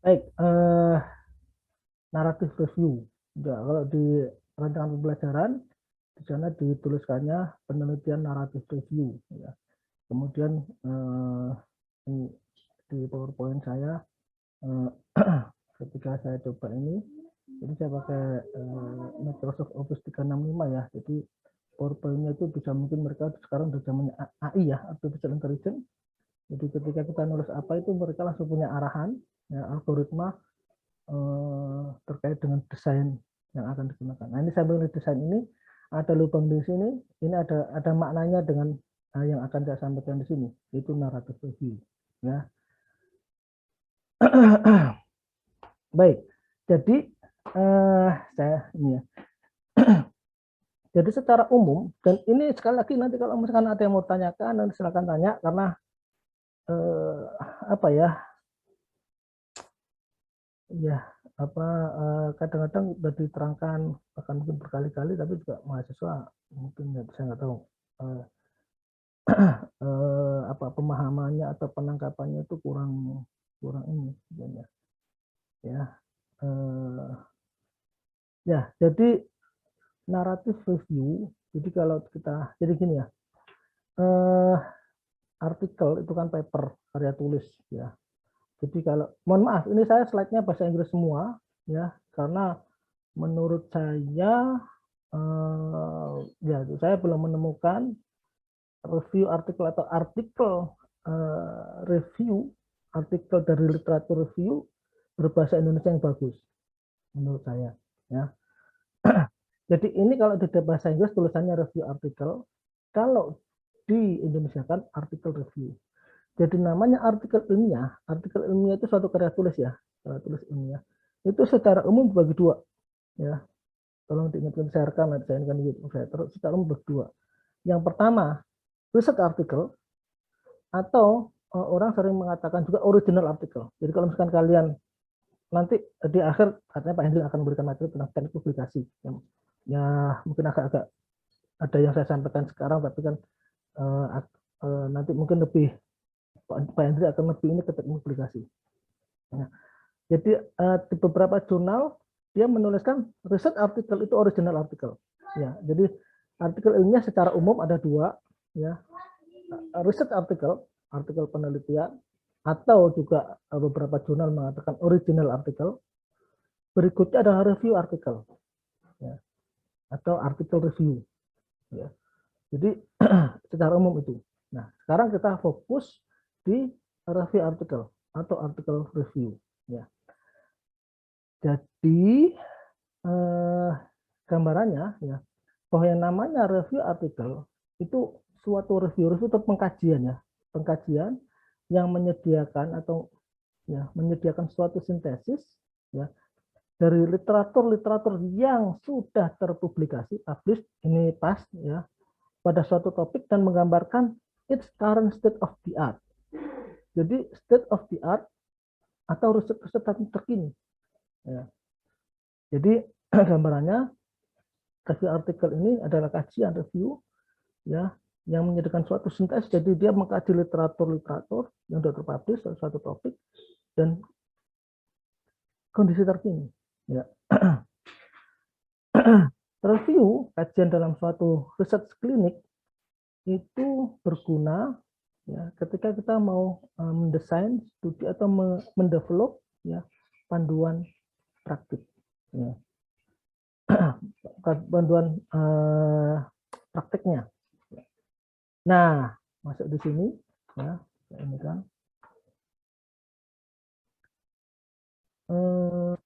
Baik, naratif review. Ya, kalau di rancangan pembelajaran di sana dituliskannya penelitian naratif review. Ya. Kemudian di PowerPoint saya ketika saya coba ini, jadi saya pakai Microsoft Office 365 ya. Jadi PowerPoint-nya itu bisa mungkin mereka sekarang udah zamannya AI ya, Artificial Intelligence. Jadi ketika kita nulis apa itu mereka langsung punya arahan, ya, algoritma terkait dengan desain yang akan digunakan. Nah ini saya pilih desain ini ada lubang di sini, ini ada maknanya dengan yang akan saya sampaikan di sini, itu naratif review. Ya, baik. Jadi saya ini ya. Jadi secara umum dan ini sekali lagi nanti kalau misalkan ada yang mau tanyakan nanti silakan tanya karena eh, apa ya ya apa kadang-kadang sudah diterangkan bahkan mungkin berkali-kali tapi juga mahasiswa mungkin saya nggak tahu eh, apa pemahamannya atau penangkapannya itu kurang kurang ini sebenarnya ya eh, ya jadi naratif review jadi kalau kita jadi gini ya eh, artikel itu kan paper karya tulis ya jadi kalau mohon maaf ini saya slide-nya bahasa Inggris semua ya karena menurut saya ya saya belum menemukan review artikel atau artikel review artikel dari literatur review berbahasa Indonesia yang bagus menurut saya ya. Jadi ini kalau di bahasa Inggris tulisannya review artikel, kalau di Indonesia kan artikel review. Jadi namanya artikel ilmiah itu suatu karya tulis ya, karya tulis ilmiah. Itu secara umum dibagi dua ya. Tolong diingatkan saya rekam nanti saya ingatkan YouTube saya terus secara umum dibagi dua. Yang pertama riset artikel atau orang sering mengatakan juga original artikel. Jadi kalau misalkan kalian nanti di akhir katanya Pak Hendrik akan memberikan materi tentang teknik publikasi. Ya mungkin agak-agak ada yang saya sampaikan sekarang, tapi kan nanti mungkin lebih Pak Hendrik akan lebih ini ke teknik publikasi. Ya. Jadi di beberapa jurnal dia menuliskan riset artikel itu original artikel. Ya, jadi artikel ilmiah secara umum ada dua, ya riset artikel, artikel penelitian, atau juga beberapa jurnal mengatakan original artikel. Berikutnya adalah review artikel, ya, atau artikel review. Ya. Jadi secara umum itu. Nah, sekarang kita fokus di review artikel atau artikel review. Ya. Jadi gambarannya ya bahwa yang namanya review artikel itu suatu review itu pengkajian ya, pengkajian yang menyediakan atau ya menyediakan suatu sintesis ya dari literatur-literatur yang sudah terpublikasi publish ini pas ya pada suatu topik dan menggambarkan its current state of the art. Jadi state of the art atau riset-riset terkini ya. Jadi gambarannya review artikel ini adalah kajian review ya yang menyediakan suatu sintesis jadi dia mengkaji literatur-literatur yang sudah terpublish suatu topik dan kondisi terkini ya. Review kajian dalam suatu riset klinik itu berguna ya ketika kita mau mendesain studi atau mendevelop ya panduan praktik ya. Panduan praktiknya. Nah, masuk di sini ya ini kan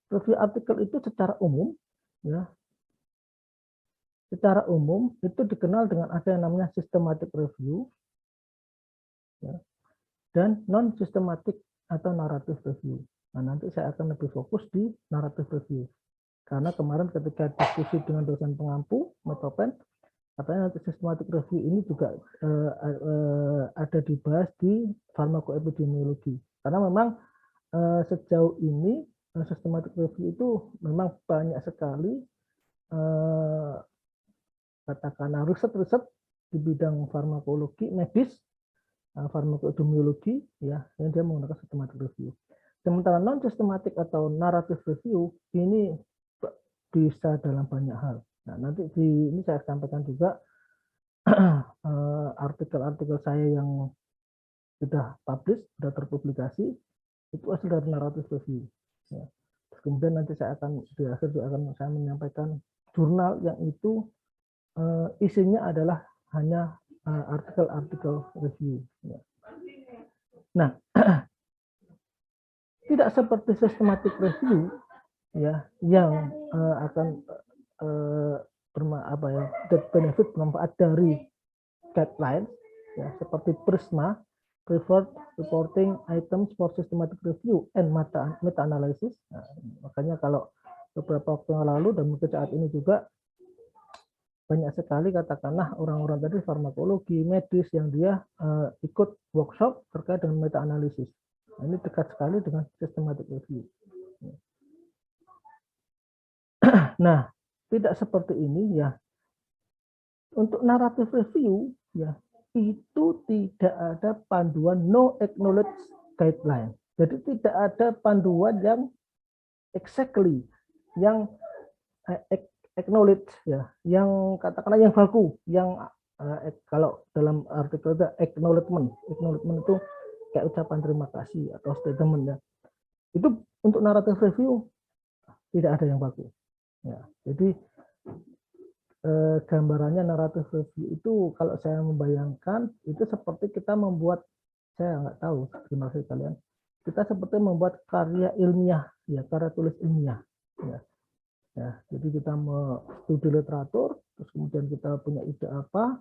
review artikel itu secara umum ya secara umum itu dikenal dengan ada yang namanya systematic review ya, dan non systematic atau narrative review. Nah, nanti saya akan lebih fokus di narrative review. Karena kemarin ketika diskusi dengan dosen pengampu, Metopen, katanya nanti systematic review ini juga ada dibahas di farmakoepidemiologi. Karena memang sejauh ini systematic review itu memang banyak sekali katakanlah riset-riset di bidang farmakologi medis, farmakoepidemiologi ya yang dia menggunakan systematic review. Sementara non-systematic atau narrative review ini bisa dalam banyak hal. Nah, nanti ini saya sampaikan juga artikel-artikel saya yang sudah publish, sudah terpublikasi, itu hasil dari narrative review. Ya. Terus kemudian nanti saya akan di akhir akan saya menyampaikan jurnal yang itu isinya adalah hanya artikel-artikel review. Ya. Nah, tidak seperti systematic review ya yang akan benefit bermanfaat dari guidelines ya seperti PRISMA, Preferred Reporting Items for Systematic Review and Meta-Analysis. Nah, makanya kalau beberapa waktu yang lalu dan mungkin saat ini juga banyak sekali katakanlah orang-orang tadi farmakologi medis yang dia ikut workshop terkait dengan meta-analisis. Nah, ini dekat sekali dengan systematic review. Nah, tidak seperti ini ya. Untuk narrative review ya itu tidak ada panduan no acknowledge guideline. Jadi tidak ada panduan yang exactly yang acknowledge ya, yang katakanlah yang baku, yang kalau dalam artikel itu acknowledgement itu kayak ucapan terima kasih atau statement ya. Itu untuk narrative review tidak ada yang baku. Ya, jadi gambarannya narrative review itu kalau saya membayangkan itu seperti kita membuat, saya nggak tahu gimana sih kalian, kita seperti membuat karya ilmiah ya, karya tulis ilmiah ya. Ya, jadi kita studi literatur, terus kemudian kita punya ide apa,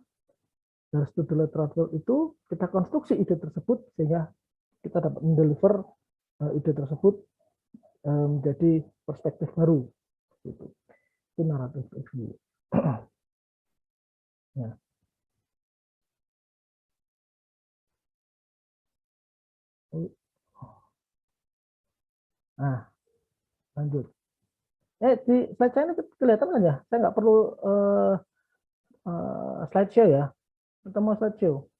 dari studi literatur itu kita konstruksi ide tersebut sehingga kita dapat mendeliver ide tersebut menjadi perspektif baru. Gitu. Itu narrative review. Ya. Nah, lanjut. Di slide saya ini kelihatan kan ya? Saya nggak perlu slideshow ya. Kita mau slideshow.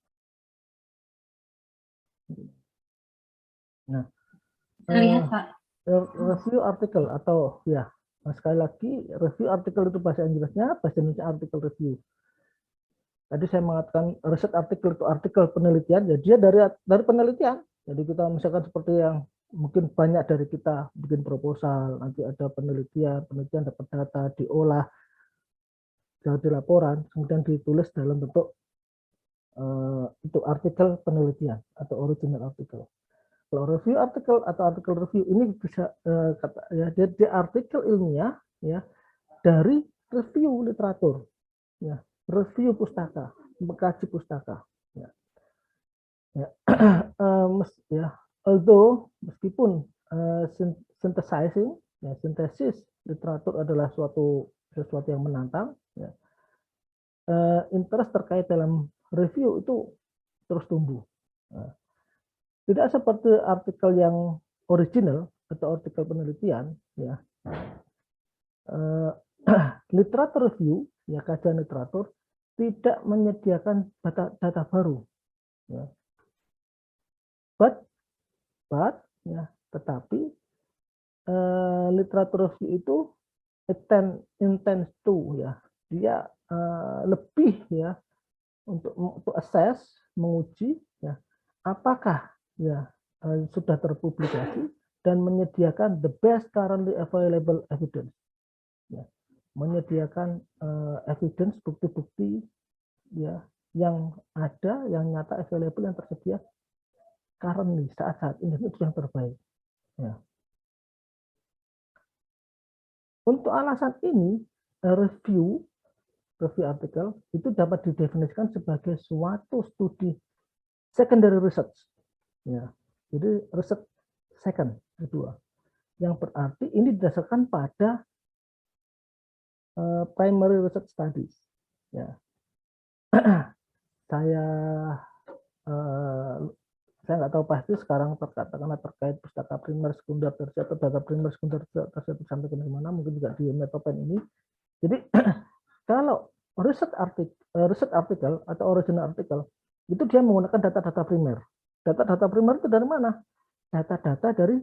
Nah, terlihat Pak. Review artikel atau ya, sekali lagi review artikel itu bahasa Inggrisnya, bahasa Indonesia artikel review. Tadi saya mengatakan riset artikel itu artikel penelitian, ya dia dari penelitian. Jadi kita misalkan seperti yang mungkin banyak dari kita bikin proposal, nanti ada penelitian dapat data, diolah, jadi laporan, kemudian ditulis dalam bentuk itu artikel penelitian atau original artikel. Kalau review artikel atau artikel review ini bisa dia artikel ilmiah ya dari review literatur, ya review pustaka, mengkaji pustaka. Ya. Ya, although meskipun synthesizing, ya, sintesis literatur adalah sesuatu yang menantang, ya, interest terkait dalam review itu terus tumbuh. Nah, tidak seperti artikel yang original atau artikel penelitian, ya. Literatur review, ya kajian literatur tidak menyediakan data baru, ya. But ya, tetapi literatur review itu intends to ya, dia lebih ya untuk assess, menguji ya apakah ya sudah terpublikasi dan menyediakan the best currently available evidence, ya, menyediakan evidence, bukti-bukti ya yang ada, yang nyata, available, yang tersedia currently saat ini itu yang terbaik. Ya. Untuk alasan ini review artikel itu dapat didefinisikan sebagai suatu studi secondary research. Ya, jadi riset kedua, yang berarti ini didasarkan pada primary research studies. Ya, saya nggak tahu pasti sekarang terkait pustaka primer, sekunder, tersier, atau data primer, sekunder, tersier sampai ke mana, mungkin juga di Metopen ini. Jadi kalau riset artikel atau original artikel itu dia menggunakan data-data primer. Data-data primer itu dari mana? Data-data dari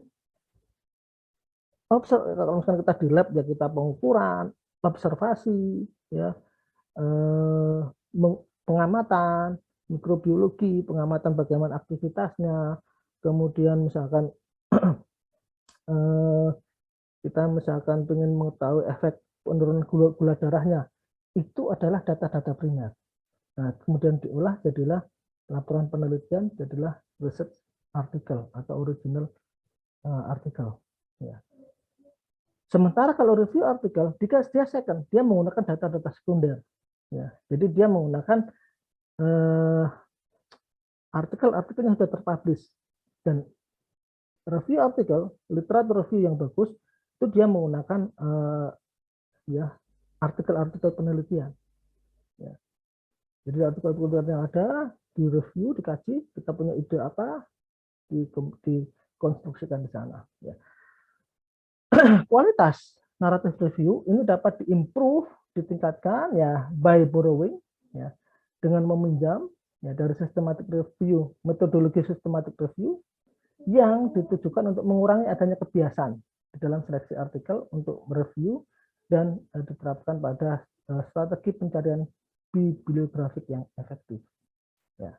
kalau misalkan kita di lab ya kita pengukuran, observasi, ya, pengamatan, mikrobiologi, pengamatan bagaimana aktivitasnya, kemudian misalkan kita misalkan ingin mengetahui efek penurunan gula darahnya, itu adalah data-data primer. Nah, kemudian diolah jadilah laporan penelitian, jadilah research article atau original article. Ya. Sementara kalau review artikel, dia second, dia menggunakan data-data sekunder. Ya. Jadi dia menggunakan artikel-artikel yang sudah terpublish. Dan review artikel, literatur review yang bagus, itu dia menggunakan ya artikel-artikel penelitian. Ya. Jadi artikel-artikel yang ada di review, dikaji, kita punya ide apa, dikonstruksikan di sana. Ya. Kualitas naratif review ini dapat diimprove, ditingkatkan ya by borrowing, ya, dengan meminjam ya dari systematic review, metodologi systematic review yang ditujukan untuk mengurangi adanya kebiasaan di dalam seleksi artikel untuk mereview dan diterapkan pada strategi pencarian bibliografik yang efektif. Ya.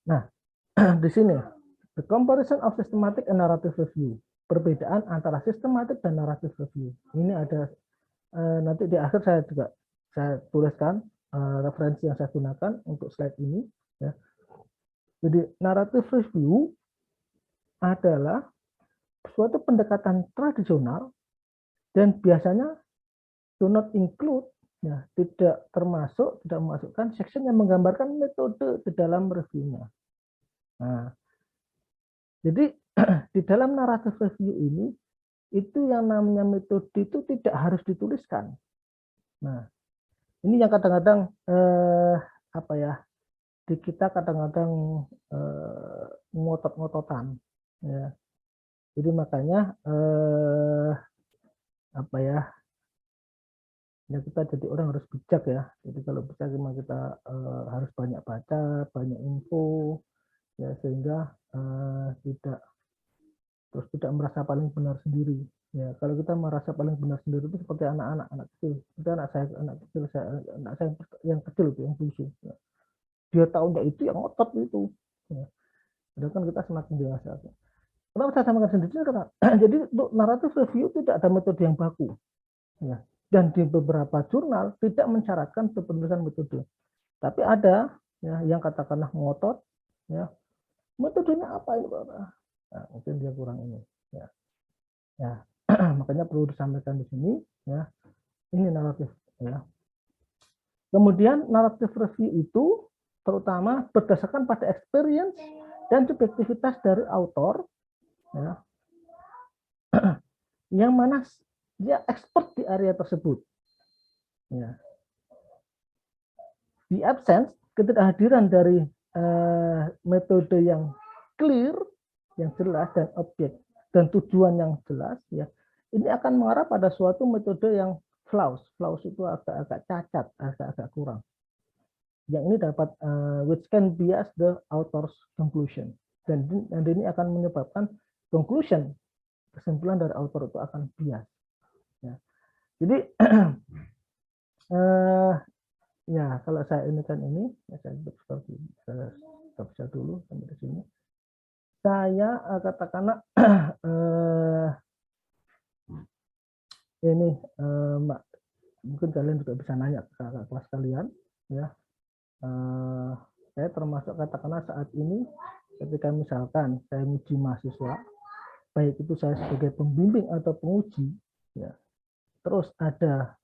Nah, di sini the comparison of systematic and narrative review, perbedaan antara sistematik dan narrative review. Ini ada nanti di akhir saya juga tuliskan referensi yang saya gunakan untuk slide ini. Ya. Jadi narrative review adalah suatu pendekatan tradisional dan biasanya do not include, ya, tidak memasukkan section yang menggambarkan metode di dalam reviewnya. Nah, jadi di dalam narrative review ini itu yang namanya metode itu tidak harus dituliskan. Nah, ini yang kadang-kadang apa ya, di kita kadang-kadang ngotot-ngototan. Ya. Jadi makanya apa ya, kita jadi orang harus bijak ya. Jadi kalau bisa kita harus banyak baca, banyak info, ya sehingga tidak merasa paling benar sendiri. Ya, kalau kita merasa paling benar sendiri itu seperti anak kecil. Itu anak saya yang kecil itu yang bungsu. Ya. Dia tahunya itu yang otot itu. Ya. Sedangkan kita semakin dewasa. Kenapa saya samakan sendiri? Karena jadi untuk naratif review tidak ada metode yang baku. Ya. Dan di beberapa jurnal tidak mensyaratkan penulisan metode. Tapi ada ya, yang katakanlah ngotot. Ya. Metodenya apa ini, Bapak? Nah, mungkin dia kurang ini. Ya. Ya. Makanya perlu disampaikan di sini. Ya. Ini naratif. Ya. Kemudian naratif review itu terutama berdasarkan pada experience dan subjektivitas dari autor, ya, yang mana dia expert di area tersebut. Ya. Di absence, ketidakhadiran dari metode yang clear, yang jelas dan objek dan tujuan yang jelas, ya, ini akan mengarah pada suatu metode yang flaws. Flaws itu agak cacat, agak kurang. Yang ini dapat which can bias the author's conclusion. Dan ini akan menyebabkan conclusion, kesimpulan dari author itu akan bias. Ya. Jadi ya kalau saya ini kan ini, ya, saya bisa dulu sampai di sini. Saya katakanlah ini mungkin kalian juga bisa nanya ke kakak kelas kalian, ya. Saya termasuk katakanlah saat ini ketika misalkan saya menguji mahasiswa, baik itu saya sebagai pembimbing atau penguji, ya, terus ada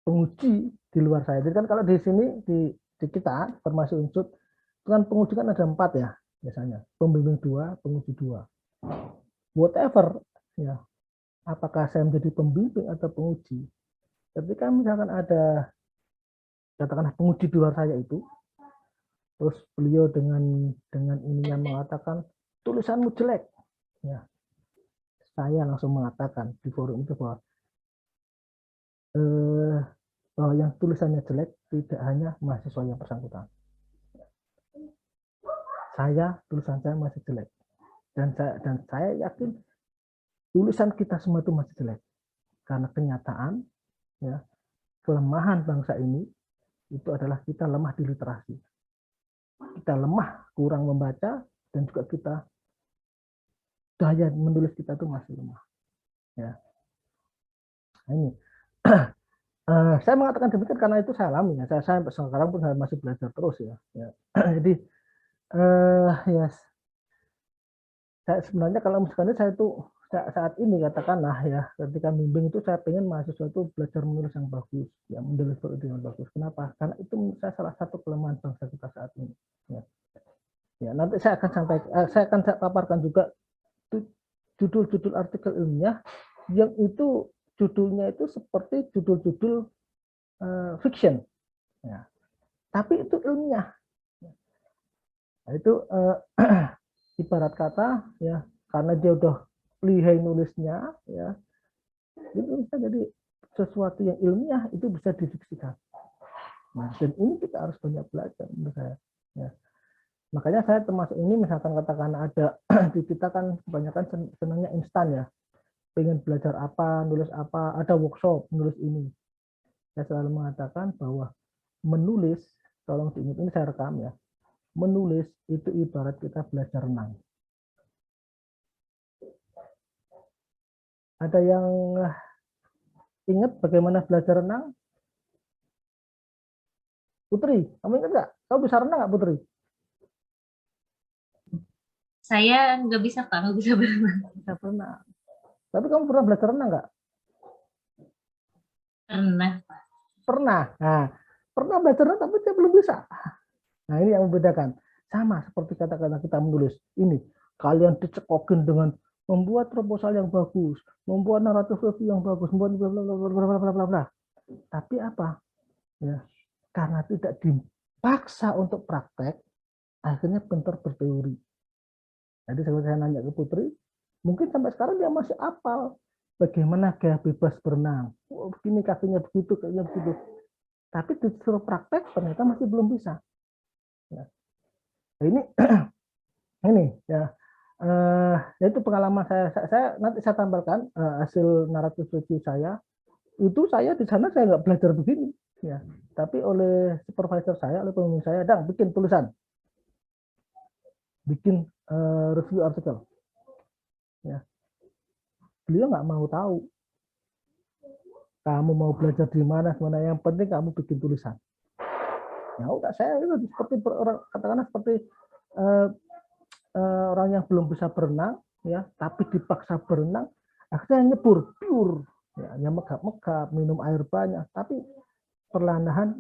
penguji di luar saya. Jadi kan kalau di sini di kita termasuk unsur kan penguji kan ada 4 ya biasanya, pembimbing 2, penguji 2. Whatever, ya, apakah saya menjadi pembimbing atau penguji, ketika misalkan ada katakanlah penguji di luar saya itu, terus beliau dengan ininya mengatakan tulisanmu jelek, ya, saya langsung mengatakan di forum itu bahwa yang tulisannya jelek tidak hanya mahasiswa yang bersangkutan. tulisan saya masih jelek, dan saya yakin tulisan kita semua itu masih jelek, karena kenyataan ya, kelemahan bangsa ini itu adalah kita lemah di literasi, kita lemah kurang membaca, dan juga kita daya menulis kita itu masih lemah ya. Nah, ini saya mengatakan demikian karena itu saya alami ya, saya sampai sekarang pun saya masih belajar terus ya. Jadi ya, saya sebenarnya kalau misalnya saya itu saat ini katakanlah ya, ketika bimbing itu saya pengen mahasiswa itu belajar menulis yang bagus, ya menulis itu yang bagus. Kenapa? Karena itu menurut saya salah satu kelemahan bangsa kita saat ini. Ya, nanti saya akan paparkan juga judul-judul artikel ilmiah yang itu judulnya itu seperti judul-judul fiction, ya. Tapi itu ilmiah. Nah, itu ibarat kata ya, karena dia udah lihai nulisnya ya, itu bisa jadi sesuatu yang ilmiah, itu bisa didiksikan. Nah, dan ini kita harus banyak belajar menurut saya ya. Makanya saya termasuk ini, misalkan katakan ada di kita kan kebanyakan senangnya instan ya, pengen belajar apa, nulis apa, ada workshop nulis ini. Saya selalu mengatakan bahwa menulis, tolong diingat, ini saya rekam ya, menulis itu ibarat kita belajar renang. Ada yang ingat bagaimana belajar renang? Putri, kamu ingat nggak? Kamu bisa renang nggak, Putri? Saya nggak bisa, Pak, nggak bisa berenang. Bisa berenang. Tapi kamu pernah belajar renang nggak? Pernah, Pak. Pernah. Nah, pernah belajar renang tapi dia belum bisa. Nah, ini yang membedakan. Sama seperti kata-kata kita menulis. Ini, kalian dicekokin dengan membuat proposal yang bagus, membuat naratif review yang bagus, membuat bla bla bla bla bla bla bla. Tapi apa? Ya, karena tidak dipaksa untuk praktek, akhirnya bentar berteori. Jadi saya nanya ke Putri, mungkin sampai sekarang dia masih apal bagaimana gaya bebas berenang. Oh, begini kakinya begitu, kakinya begitu. Tapi disuruh praktek ternyata masih belum bisa. Ya. Nah, ini ya, itu pengalaman saya nanti saya tambahkan hasil naratif review saya. Itu saya di sana saya nggak belajar begini, ya. Tapi oleh supervisor saya, oleh pembimbing saya, Dang, bikin tulisan, bikin review artikel. Ya. Beliau nggak mau tahu kamu mau belajar di mana, yang penting kamu bikin tulisan. Ya udah, saya itu seperti orang, katakanlah seperti orang yang belum bisa berenang ya, tapi dipaksa berenang, akhirnya nyebur pure ya, yang megap-megap, minum air banyak, tapi perlahan-lahan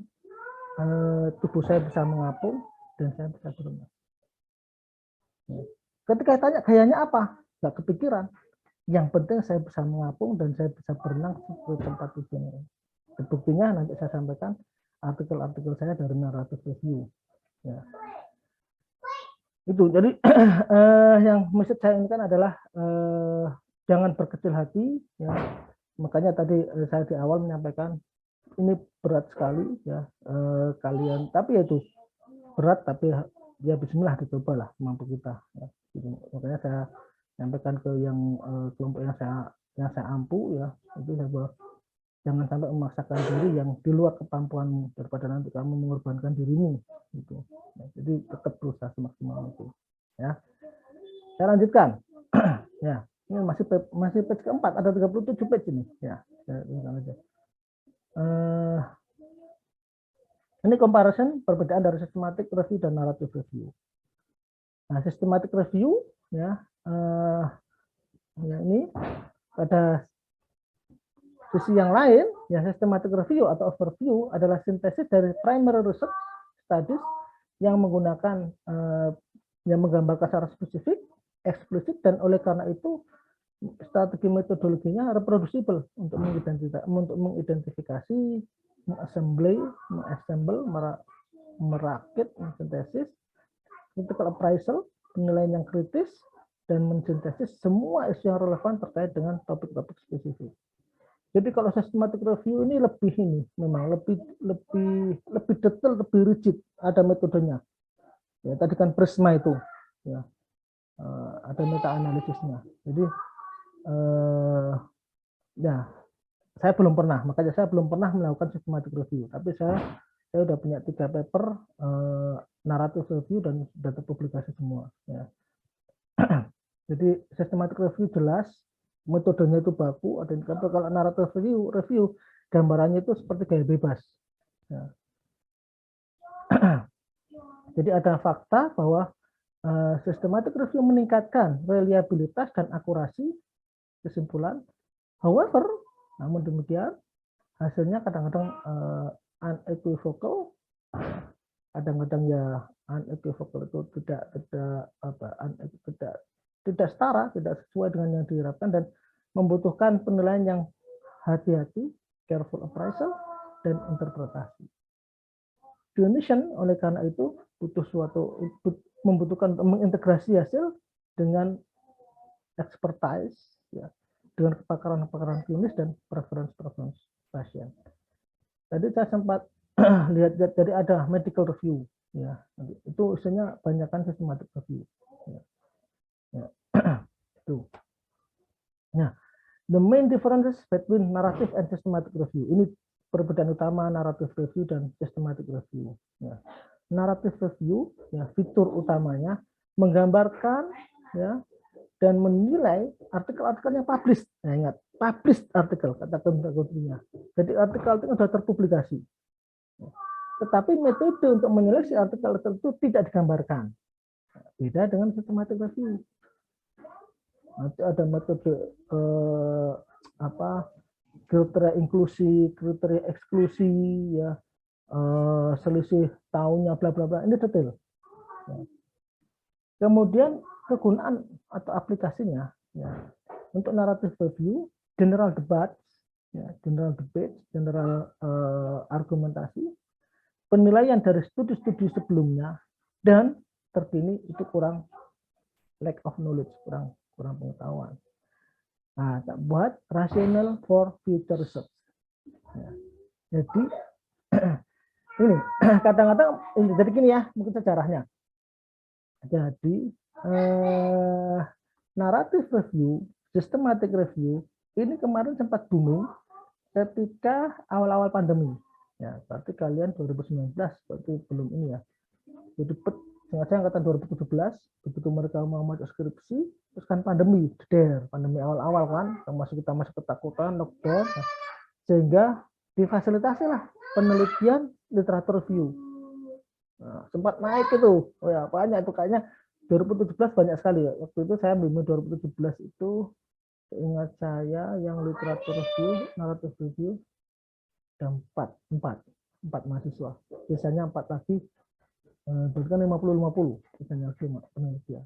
tubuh saya bisa mengapung dan saya bisa berenang. Ya. Ketika tanya gayanya apa, nggak kepikiran. Yang penting saya bisa mengapung dan saya bisa berenang ke tempat tujuan. Buktinya nanti saya sampaikan artikel-artikel saya dari naratif review. Ya. Itu jadi yang message saya ini kan adalah jangan berkecil hati ya. Makanya tadi saya di awal menyampaikan ini berat sekali ya, kalian, tapi ya itu berat, tapi ya bismillah, dicobalah mampu kita ya. Gitu. Makanya saya sampaikan ke yang kelompok yang saya ampu ya, itu saya bahwa jangan sampai memaksakan diri yang di luar kemampuanmu, daripada nanti kamu mengorbankan dirimu gitu. Ya, jadi tetap berusaha semaksimal itu ya. Saya lanjutkan. Ya, ini masih page keempat, ada 37 page ini ya. Ini comparison, perbedaan dari systematic review dan narrative review. Nah, systematic review ya, ya ini pada sisi yang lain ya, systematic review atau overview adalah sintesis dari primary research studies yang menggunakan yang menggambarkan secara spesifik, eksplisit, dan oleh karena itu strategi metodologinya reproducible untuk mengidentifikasi, mengassemble, merakit, mensintesis, critical appraisal, penilaian yang kritis, dan mensintesis semua isu yang relevan terkait dengan topik-topik spesifik. Jadi kalau systematic review ini memang lebih detail, lebih rigid, ada metodenya. Ya, tadi kan Prisma itu, ya, ada meta analisisnya. Jadi ya saya belum pernah, makanya saya belum pernah melakukan systematic review. Tapi saya udah punya 3 paper narrative review dan sudah terpublikasi semua. Ya. Jadi systematic review jelas, metodenya itu baku. Ada kalau narrative review gambarannya itu seperti gaya bebas. Ya. Jadi ada fakta bahwa systematic review meningkatkan reliabilitas dan akurasi kesimpulan. However, namun demikian hasilnya kadang-kadang unequivocal, kadang-kadang ya unequivocal itu tidak setara, tidak sesuai dengan yang diharapkan dan membutuhkan penilaian yang hati-hati, careful appraisal dan interpretasi. Clinician oleh karena itu membutuhkan mengintegrasi hasil dengan expertise, ya, dengan kepakaran klinis dan preference pasien. Tadi saya sempat lihat jadi ada medical review, ya, itu isinya banyakkan systematic review. Ya. Ya. Itu. Nah, the main differences between narrative and systematic review. Ini perbedaan utama narrative review dan systematic review. Ya. Narrative review, ya, fitur utamanya menggambarkan, ya, dan menilai artikel-artikel yang published. Nah, ingat, published artikel, kata kuncinya. Jadi artikel-artikel sudah terpublikasi. Tetapi metode untuk menyeleksi artikel tertentu tidak digambarkan. Beda dengan systematic review. Nanti ada metode kriteria inklusi, kriteria eksklusi, ya, selisih tahunnya, bla bla bla. Ini detail. Kemudian kegunaan atau aplikasinya, ya, untuk narrative review, general debate, ya, general argumentasi, penilaian dari studi-studi sebelumnya, dan terkini itu kurang lack of knowledge, kurang pengetahuan. Nah, buat rational for future research. Ya. Jadi ini kadang-kadang jadi gini ya, mungkin sejarahnya. Jadi narrative review, systematic review ini kemarin sempat booming ketika awal-awal pandemi. Ya, berarti kalian 2019 berarti belum ini ya. Jadi saya angkatan 2017 begitu mereka mau masuk skripsi, terus kan pandemi awal-awal kan, kita masih ketakutan lockdown, sehingga difasilitasi lah penelitian literatur review. Nah, sempat naik itu, oh ya banyak itu kayaknya 2017 banyak sekali ya. Waktu itu saya ambil 2017 itu seingat saya yang literatur review, narrative review ada 4 mahasiswa. Biasanya 4 lagi, berarti kan 50-50 biasanya penelitian.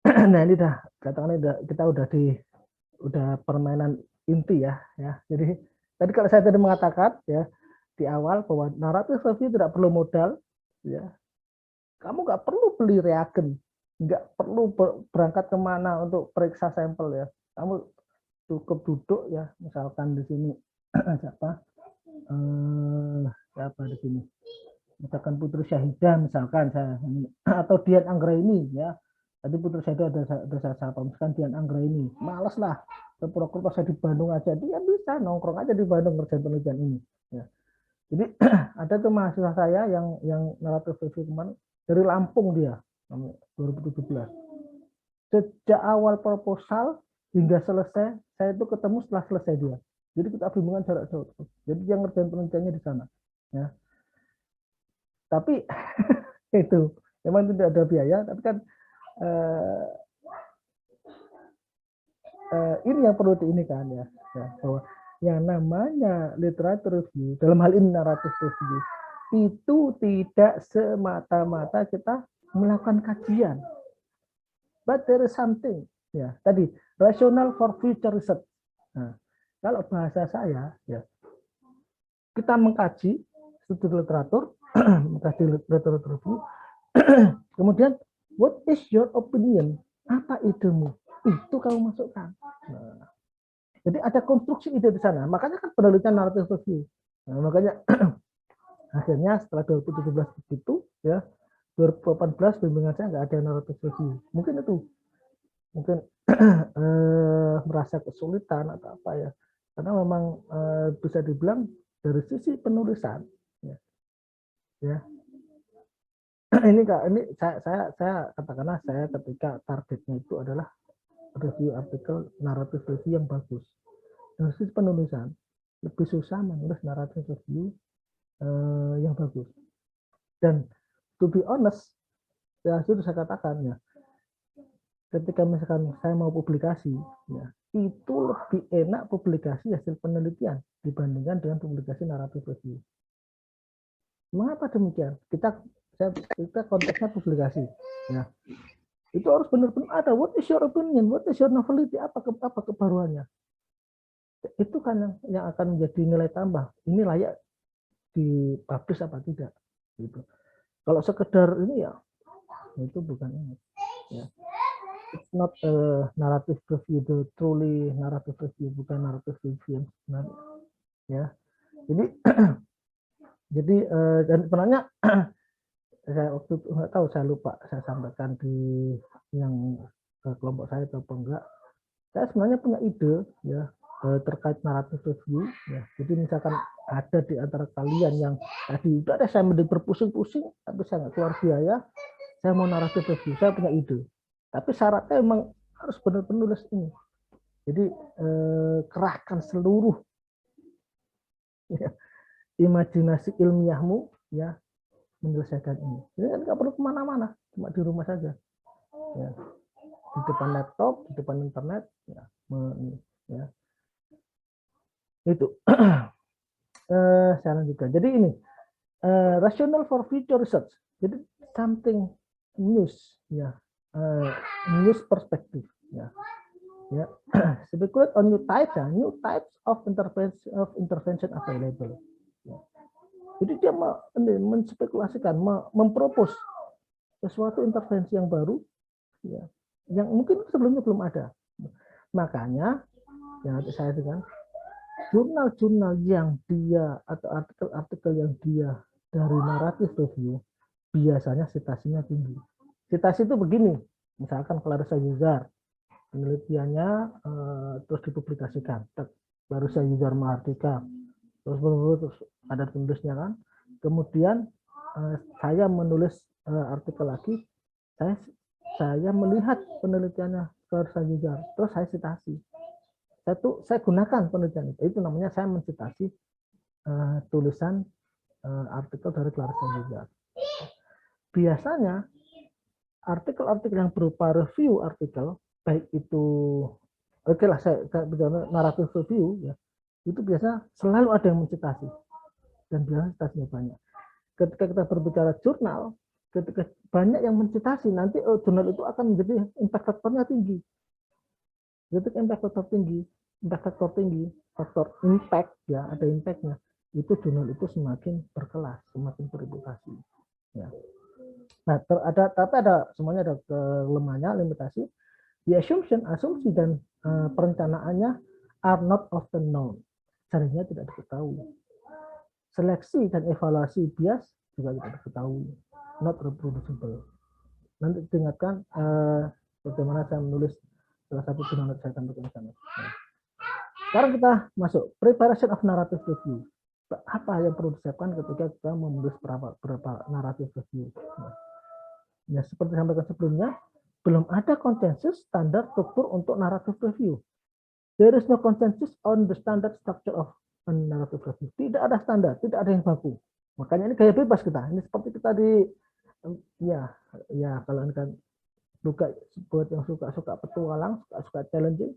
Nah ini katakan kita udah permainan inti ya. Jadi tadi kalau saya tadi mengatakan ya di awal bahwa narrative review tidak perlu modal, ya. Kamu nggak perlu beli reagen, nggak perlu berangkat kemana untuk periksa sampel ya. Kamu cukup duduk ya, misalkan di sini siapa di sini, misalkan Putri Syahidah misalkan saya, atau Dian Anggraini ya. Tadi Putri Syahidah ada saya sapa, misalkan Dian Anggraini, males lah, pura-pura saya di Bandung aja, dia bisa nongkrong aja di Bandung ngerjain penelitian ini. Ya. Jadi ada tuh mahasiswa saya yang narrative review kemarin dari Lampung dia 2017. Sejak awal proposal hingga selesai, saya itu ketemu setelah selesai dia. Jadi kita bimbingan jarak jauh. Jadi yang ngerjain penelitiannya di sana. Ya. Tapi itu memang tidak ada biaya, tapi kan ini yang perlu diinikan ya, bahwa yang namanya literatur review, dalam hal ini narrative review, itu tidak semata-mata kita melakukan kajian. But there is something, ya, tadi rational for future research. Nah, kalau bahasa saya, ya, kita mengkaji studi literatur, mengkaji literatur review, kemudian what is your opinion? Apa idemu? Itu kamu masukkan. Nah, jadi ada konstruksi ide di sana. Makanya kan penelitian narrative review. Nah, makanya akhirnya setelah 2017 begitu, ya 2018 bimbingan saya nggak ada narrative review, mungkin itu mungkin merasa kesulitan atau apa ya, karena memang bisa dibilang dari sisi penulisan ya ini kak, ini saya katakanlah saya ketika targetnya itu adalah review artikel naratif review yang bagus. Dari sisi penulisan lebih susah menulis naratif review yang bagus. Dan to be honest, ya sudah saya katakan ya, ketika misalkan saya mau publikasi, ya itu lebih enak publikasi hasil penelitian dibandingkan dengan publikasi naratif review. Mengapa demikian? Kita konteksnya publikasi, ya itu harus benar-benar ada what is your opinion, what is your novelty, apa kebaruannya. Itu kan yang akan menjadi nilai tambah. Ini layak dipublish apa tidak, gitu. Kalau sekedar ini ya itu bukan ini. Ya. It's not a narrative review, the truly narrative review, bukan narrative review yang sebenarnya. Ya, jadi dan sebenarnya saya waktu itu nggak tahu, saya lupa saya sampaikan di yang kelompok saya atau enggak. Saya sebenarnya punya ide ya terkait naratif review ya. Jadi misalkan ada di antara kalian yang tadi udah ada saya mending berpusing-pusing tapi saya nggak keluar biaya, saya mau naratif review, saya punya ide. Tapi syaratnya memang harus benar-benar nulis ini. Jadi kerahkan seluruh ya, imajinasi ilmiahmu ya menyelesaikan ini. Ini kan nggak perlu kemana-mana, cuma di rumah saja. Ya. Di depan laptop, di depan internet, ya. Itu. Saya lanjutkan. Jadi ini rational for future research. Jadi something news, ya, news perspective, ya. Ya, speculate on new types of intervention available. Ya. Jadi dia menspekulasikan, mempropos sesuatu intervensi yang baru, ya, yang mungkin sebelumnya belum ada. Makanya, yang nanti saya dengan jurnal-jurnal yang dia atau artikel-artikel yang dia dari naratif review biasanya citasinya tinggi. Citasi itu begini, misalkan Clarissa Yuzar penelitiannya terus dipublikasikan, Clarissa Yuzar Mahardika, terus ada tulisnya kan. Kemudian saya menulis artikel lagi, saya melihat penelitiannya Clarissa Yuzar, terus saya citasi. Saya gunakan penelitian itu namanya saya mencitasi tulisan artikel dari Clarissa Yuzar. Biasanya artikel-artikel yang berupa review artikel, baik itu oke lah saya bicara naratif review ya, itu biasa selalu ada yang mencitasi dan biasanya citasinya banyak. Ketika kita berbicara jurnal, ketika banyak yang mencitasi, nanti jurnal itu akan menjadi impact faktornya tinggi. Ketika impact faktor tinggi, faktor impact ya, ada impactnya, itu jurnal itu semakin berkelas, semakin bereputasi. Ya. Nah, tapi ada semuanya ada kelemahannya, limitasi. The asumsi dan perencanaannya are not often known. Seringnya tidak diketahui. Seleksi dan evaluasi bias juga tidak diketahui. Not reproducible. Nanti diingatkan bagaimana saya menulis salah satu jurnal saya tampilkan di sana. Nah, sekarang kita masuk preparation of narrative review. Apa yang perlu disiapkan ketika kita menulis beberapa naratif review? Nah, ya, seperti sampaikan sebelumnya, belum ada konsensus standar struktur untuk naratif review. There is no consensus on the standard structure of a narrative review. Tidak ada standar, tidak ada yang baku. Makanya ini gaya bebas kita. Ini seperti kita ya kalau kan buat yang suka petualang, suka challenging,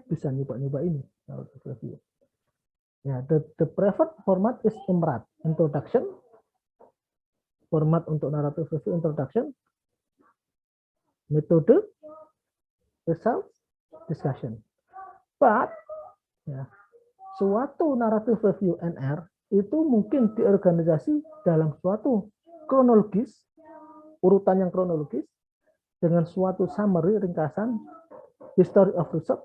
bisa nyoba ini narrative review. Ya, the preferred format is IMRAD, introduction. Format untuk naratif review introduction, metode, result, discussion. But ya, suatu naratif review NR itu mungkin diorganisasi dalam suatu kronologis, urutan yang kronologis, dengan suatu summary, ringkasan, history of research.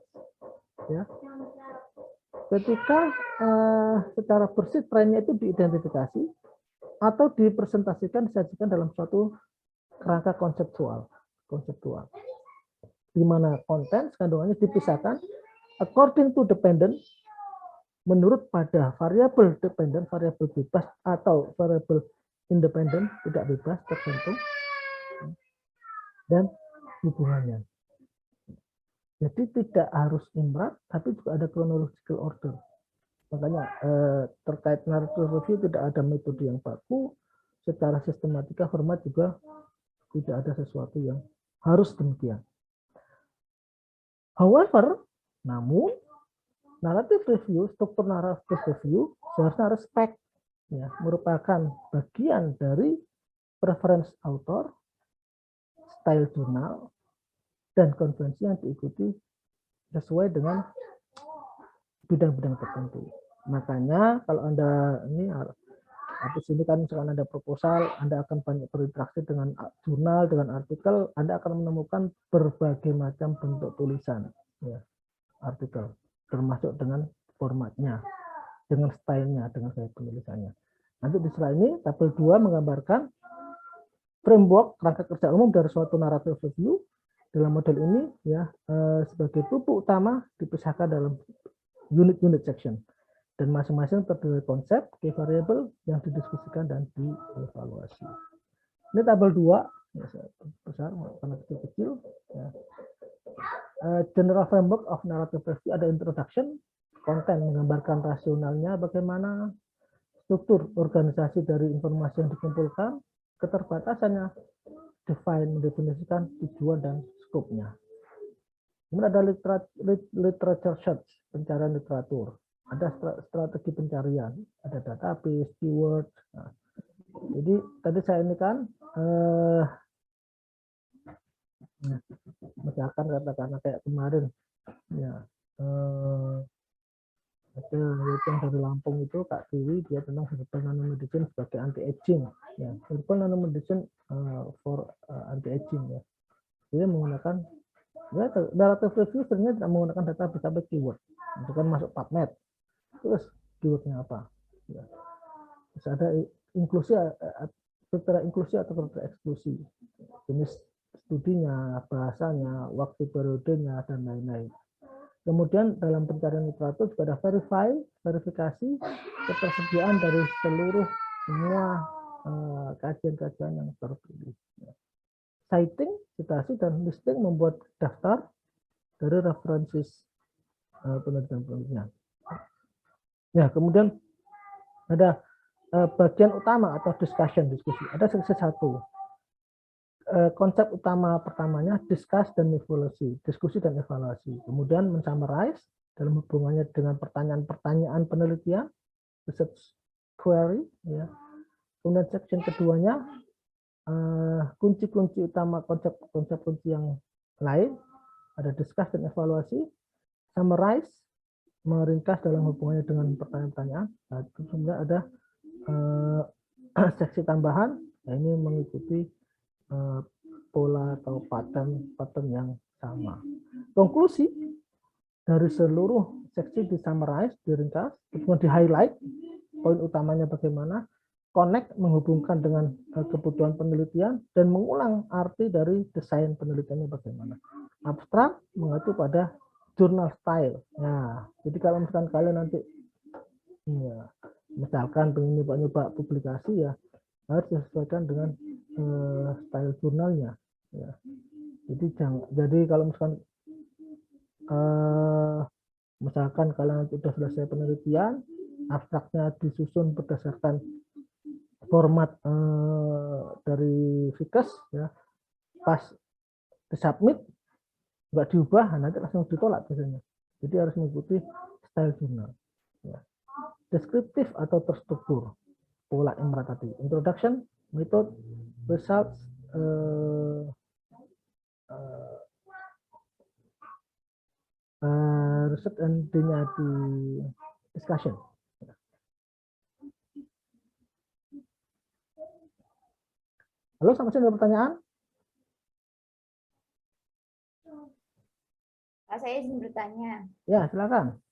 Ya. Ketika secara bersih trennya itu diidentifikasi, atau dipresentasikan, disajikan dalam suatu kerangka konseptual, di mana konten kandungannya dipisahkan according to dependent, menurut pada variabel dependent, variabel bebas atau variabel independent, tidak bebas, tergantung, dan hubungannya. Jadi tidak harus imrat, tapi juga ada chronological order. Makanya terkait narrative review tidak ada metode yang baku, secara sistematika format juga tidak ada sesuatu yang harus demikian. However, namun narrative review, struktur narrative review seharusnya respect, ya, merupakan bagian dari preference author, style jurnal, dan konvensi yang diikuti sesuai dengan bidang-bidang tertentu. Makanya kalau Anda ini habis ini kan misalkan ada proposal, Anda akan banyak berinteraksi dengan jurnal, dengan artikel, Anda akan menemukan berbagai macam bentuk tulisan, ya, artikel, termasuk dengan formatnya, dengan stylenya, dengan gaya penulisannya. Nanti di slide ini tabel 2 menggambarkan framework rangka kerja umum dari suatu narrative review. Dalam model ini, ya, sebagai pupuk utama dipisahkan dalam unit-unit section, dan masing-masing terdiri dari konsep, key variable yang didiskusikan dan dievaluasi. Ini tabel 2, ya, besar karena kecil-kecil. Ya. General framework of narrative review, ada introduction, konten menggambarkan rasionalnya bagaimana, struktur organisasi dari informasi yang dikumpulkan, keterbatasannya, define, mendefinisikan tujuan dan skopnya. Kemudian ada literature search, pencarian literatur. Ada strategi pencarian, ada database, keyword. Nah, jadi tadi saya ini kan, misalkan katakanlah kayak kemarin, ya, ada yang dari Lampung itu Kak Tiwi, dia tentang herbal nanomedicine sebagai anti aging, ya, herbal nanomedicine for anti aging, ya. Dia menggunakan, ya, narrative review sebenarnya tidak menggunakan database tapi keyword, itu kan masuk PubMed, terus keywordnya apa, ya. Terus ada inklusi, kriteria inklusi atau kriteria eksklusi, jenis studinya, bahasanya, waktu periodenya, dan lain-lain. Kemudian dalam pencarian literatur juga ada verifikasi ketersediaan dari seluruh semua kajian-kajian yang terpilih. Citing, citasi, dan listing membuat daftar dari referensi penelitian-penelitian. Ya, kemudian ada bagian utama atau discussion, diskusi. Ada seksi 1. Konsep utama pertamanya discuss dan evaluasi, diskusi dan evaluasi. Kemudian mensummarize dalam hubungannya dengan pertanyaan-pertanyaan penelitian, research query, ya. Kemudian section keduanya kunci-kunci utama, konsep kunci yang lain, ada discuss dan evaluasi, summarize, meringkas dalam hubungannya dengan pertanyaan-pertanyaan. Nah, kemudian ada seksi tambahan, nah ini mengikuti pola atau pattern yang sama. Konklusi dari seluruh seksi di summarize, diringkas, kemudian di highlight, poin utamanya bagaimana, connect, menghubungkan dengan kebutuhan penelitian, dan mengulang arti dari desain penelitiannya bagaimana. Abstrak mengacu pada journal style. Nah, jadi kalau misalkan kalian nanti, ya, misalkan pengen nyoba publikasi, ya harus disesuaikan dengan style jurnalnya, ya. Jadi kalau misalkan kalian sudah selesai penelitian, abstraknya disusun berdasarkan format dari Fikes, ya, pas disubmit nggak diubah, nanti langsung ditolak biasanya. Jadi harus mengikuti style jurnal, ya. Deskriptif atau terstruktur, pola imrat tadi, introduction, method, results, research and D-nya di discussion. Halo, sampai sini ada pertanyaan? Saya izin bertanya. Ya, silakan.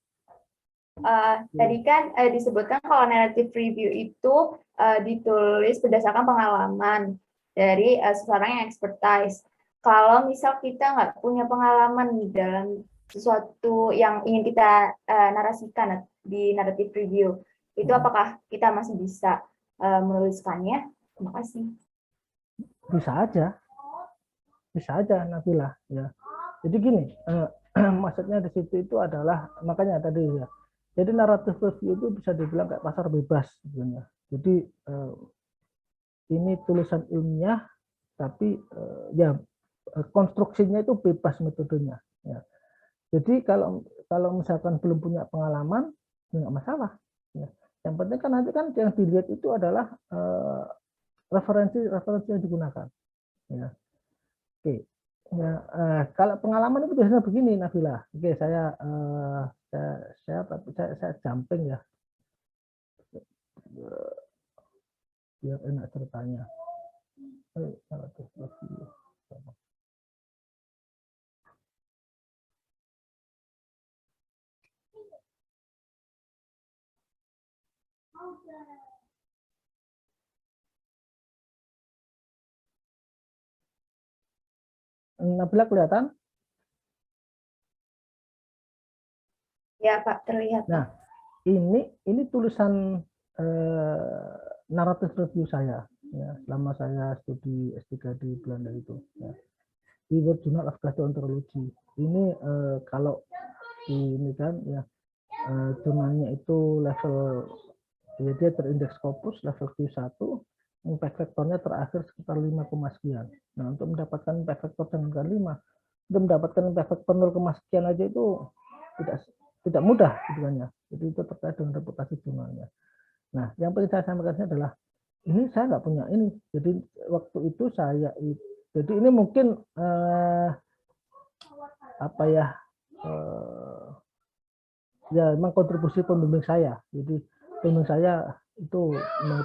Tadi kan disebutkan kalau narrative review itu ditulis berdasarkan pengalaman dari seseorang yang expertise. Kalau misal kita nggak punya pengalaman di dalam sesuatu yang ingin kita narasikan di narrative review, itu apakah kita masih bisa menuliskannya? Terima kasih. Bisa aja Nabila ya. Jadi gini, maksudnya di situ itu adalah makanya tadi ya. Jadi naratif review itu bisa dibilang kayak pasar bebas sebenarnya. Jadi ini tulisan ilmiah, tapi ya konstruksinya itu bebas metodenya. Ya. Jadi kalau misalkan belum punya pengalaman, ya nggak masalah. Ya. Yang penting kan nanti kan yang dilihat itu adalah referensi yang digunakan. Ya. Oke. Ya, kalau pengalaman itu biasanya begini, Nabila. Oke, saya jumping ya, biar enak ceritanya. Nabila kelihatan? Ya Pak, terlihat. Nah, ini tulisan naratif review saya ya, selama saya studi S3 di Belanda itu ya. Di World Journal of Gastroenterology. Ini kalau ini kan ya jurnalnya itu level ya, dia terindeks Scopus level Q1, impact factornya terakhir sekitar 5, sekian. Nah, untuk mendapatkan impact factor dengan 5, untuk mendapatkan impact factor 0, sekian aja itu tidak mudah hitungannya. Jadi itu terkait dengan reputasi jurnalnya. Nah, yang penting saya sampaikan adalah ini saya nggak punya ini. Jadi waktu itu jadi ini mungkin apa ya ya memang kontribusi pembimbing saya. Jadi pembimbing saya itu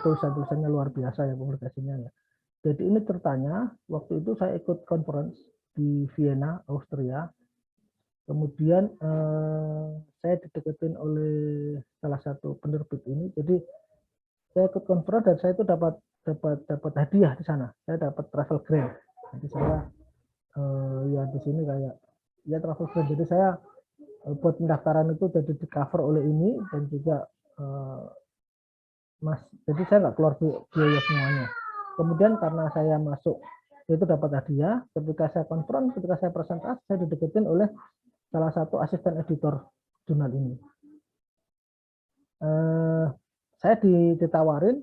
tulisan-tulisannya luar biasa ya publikasinya ya. Jadi ini ceritanya waktu itu saya ikut conference di Vienna, Austria. Kemudian saya dideketin oleh salah satu penerbit ini. Jadi saya ikut conference dan saya itu dapat hadiah di sana. Saya dapat travel grant. Jadi saya ya di sini kayak ya travel grant. Jadi saya buat pendaftaran itu jadi di cover oleh ini dan juga jadi saya nggak keluar biaya semuanya. Kemudian karena saya masuk itu dapat hadiah, ketika saya konfront, ketika saya presentasi, saya dideketin oleh salah satu asisten editor jurnal ini. Saya ditawarin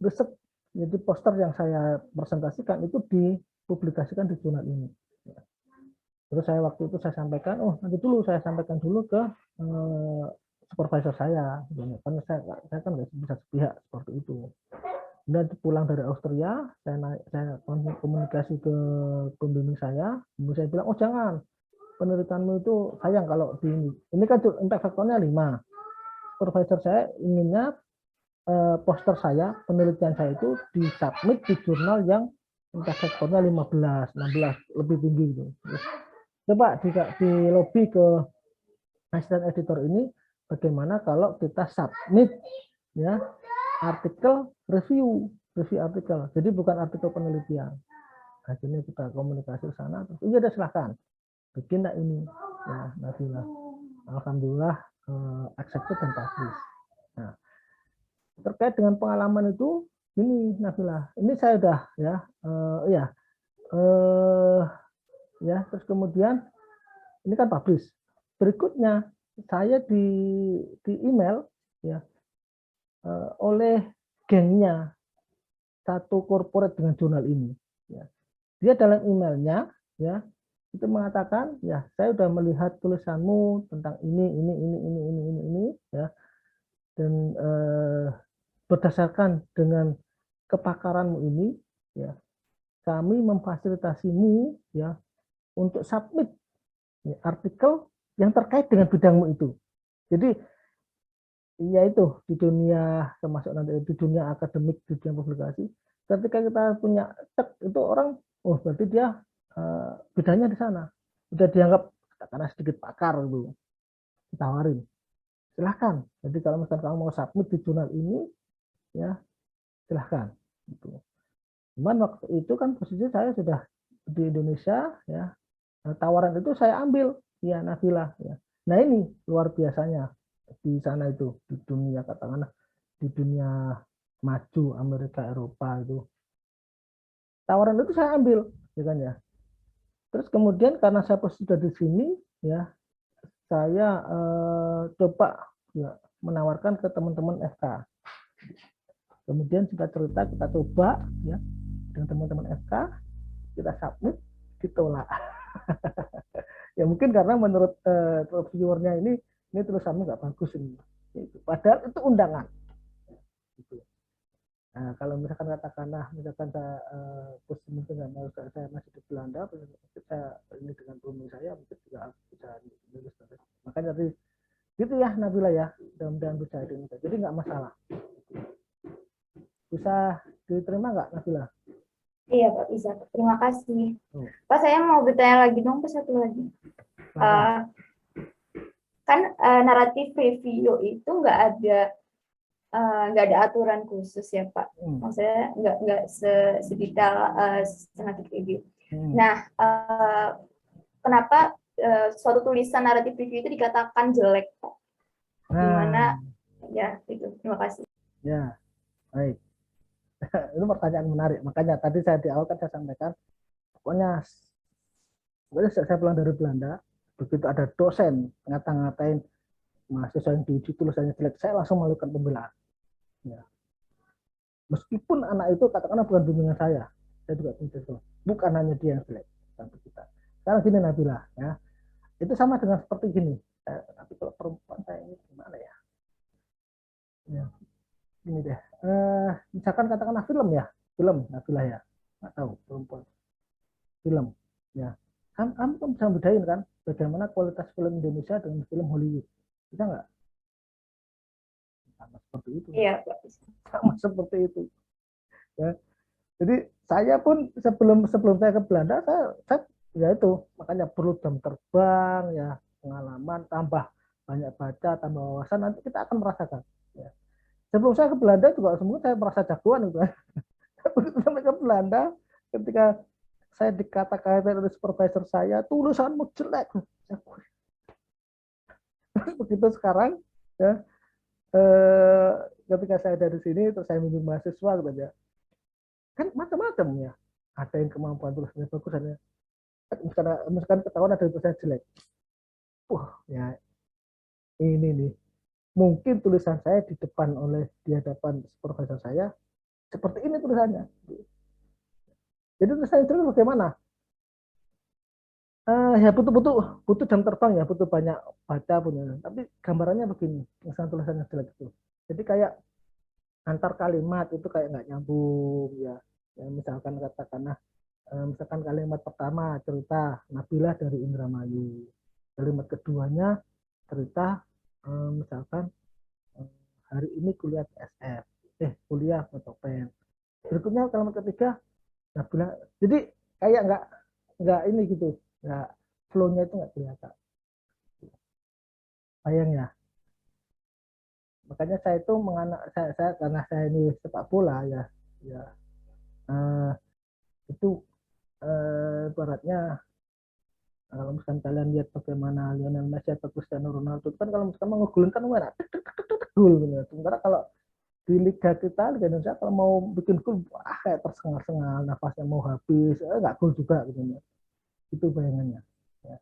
riset, jadi poster yang saya presentasikan itu dipublikasikan di jurnal ini. Terus saya waktu itu saya sampaikan, nanti dulu saya sampaikan dulu ke supervisor saya, karena saya kan nggak bisa sepihak seperti itu. Dan pulang dari Austria, saya komunikasi ke pembimbing saya bilang, jangan, penelitianmu itu sayang kalau di ini kan impact factornya 5. Supervisor saya inginnya poster saya, penelitian saya itu disubmit di jurnal yang impact factornya 15, 16, lebih tinggi gitu. Coba di lobby ke asisten editor ini, bagaimana kalau kita submit ya artikel review artikel, jadi bukan artikel penelitian. Akhirnya kita komunikasi ke sana, iya udah silahkan bikin ini ya Nabila. Alhamdulillah accepted dan publish. Nah, terkait dengan pengalaman itu ini Nabila, ini saya udah ya terus kemudian ini kan publish. Berikutnya saya di email ya oleh gengnya satu corporate dengan jurnal ini. Ya. Dia dalam emailnya ya itu mengatakan ya saya sudah melihat tulisanmu tentang ini ya dan berdasarkan dengan kepakaranmu ini ya kami memfasilitasimu ya untuk submit ya, artikel yang terkait dengan bidangmu itu. Jadi ya itu di dunia termasuk nanti di dunia akademik, di dunia publikasi, ketika kita punya itu orang berarti dia bidangnya di sana, udah dianggap karena sedikit pakar gitu, ditawarin. silahkan. Jadi kalau misalkan kamu mau submit di jurnal ini, ya silahkan. Gitu. Cuman waktu itu kan posisi saya sudah di Indonesia, ya. Nah, tawaran itu saya ambil, ya Nabila. Ya. Nah ini luar biasanya di sana itu, di dunia katakanlah di dunia maju Amerika Eropa itu. Tawaran itu saya ambil, ya kan ya. Terus kemudian karena saya sudah di sini, ya saya coba ya, menawarkan ke teman-teman FK. Kemudian singkat cerita kita coba ya dengan teman-teman FK, kita submit, ditolak. Ya mungkin karena menurut reviewernya ini tulisanmu nggak bagus ini. Padahal itu undangan. Gitu. Nah, kalau misalkan katakanlah, misalkan saya mungkin saya masih di Belanda, saya ini dengan bumi saya mungkin juga bisa lulus. Makanya dari gitu ya Nabila ya, mudah-mudahan bisa di Indonesia. Jadi nggak masalah. Bisa diterima nggak Nabila? Iya Pak, bisa. Terima kasih. Oh. Pak, saya mau bertanya lagi dong, Pak, satu lagi. Kan naratif review itu nggak ada aturan khusus ya Pak. Maksudnya nggak sedetail naratif review. Nah, kenapa suatu tulisan naratif review itu dikatakan jelek Pak? Gimana? Ya, itu. Terima kasih. Ya, baik. Itu pertanyaan menarik. Makanya tadi saya di awal kan saya sampaikan, pokoknya saya pulang dari Belanda, begitu ada dosen ngata-ngatain mahasiswa yang diuji tulisannya jelek, saya langsung melakukan pembelaan. Ya. Meskipun anak itu katakanlah bukan bimbingan saya juga itu. Bukan hanya dia yang jelek, sampai kita. Sekarang gini Nabila, ya, itu sama dengan seperti gini. Tapi kalau perempuan saya ini gimana ya? Ya, ini deh. Misalkan katakanlah film ya, film Nabila ya, nggak tahu perempuan. Film, ya. Kamu kan bisa bedain kan, bagaimana kualitas film Indonesia dengan film Hollywood, bisa nggak? Sama seperti itu. Iya, sama seperti itu. Ya. Jadi saya pun sebelum saya ke Belanda, saya ya itu makanya perlu jam terbang ya, pengalaman, tambah banyak baca, tambah wawasan, nanti kita akan merasakan. Ya. Sebelum saya ke Belanda juga semua saya merasa jagoan gitu. Begitu sampai ke Belanda, ketika saya dikata-kata oleh supervisor saya, tulisanmu jelek. Begitu sekarang ya, ketika saya dari sini terus saya minum mahasiswa gitu ya, kan macam-macam ya, ada yang kemampuan tulisannya bagus, ada misalkan ketahuan ada tulisannya jelek, ya ini nih mungkin tulisan saya di hadapan supervisor saya seperti ini tulisannya. Jadi tulisannya jelek bagaimana? Ya butuh jam terbang ya, butuh banyak baca punya. Tapi gambarannya begini, misalnya tulisannya jelek itu. Jadi kayak antar kalimat itu kayak nggak nyambung ya. Ya misalkan katakanlah, misalkan kalimat pertama cerita Nabila dari Indramayu, kalimat keduanya cerita misalkan hari ini kuliah SF, kuliah fotopen. Berikutnya kalimat ketiga Nabila, jadi kayak nggak ini gitu, nggak flow-nya itu nggak kelihatan. Bayang ya. Makanya saya itu saya karena saya ini sepak bola ya, ya itu ibaratnya kalau misalkan kalian lihat bagaimana Lionel Messi atau Cristiano Ronaldo kan kalau misalkan mau ngegulin kan mana gol gitu. Sementara kalau di liga kita, Liga Indonesia, kalau mau bikin gol kayak tersengal-sengal, nafasnya mau habis, nggak gol juga gitu ya. Itu bayangannya. Ya.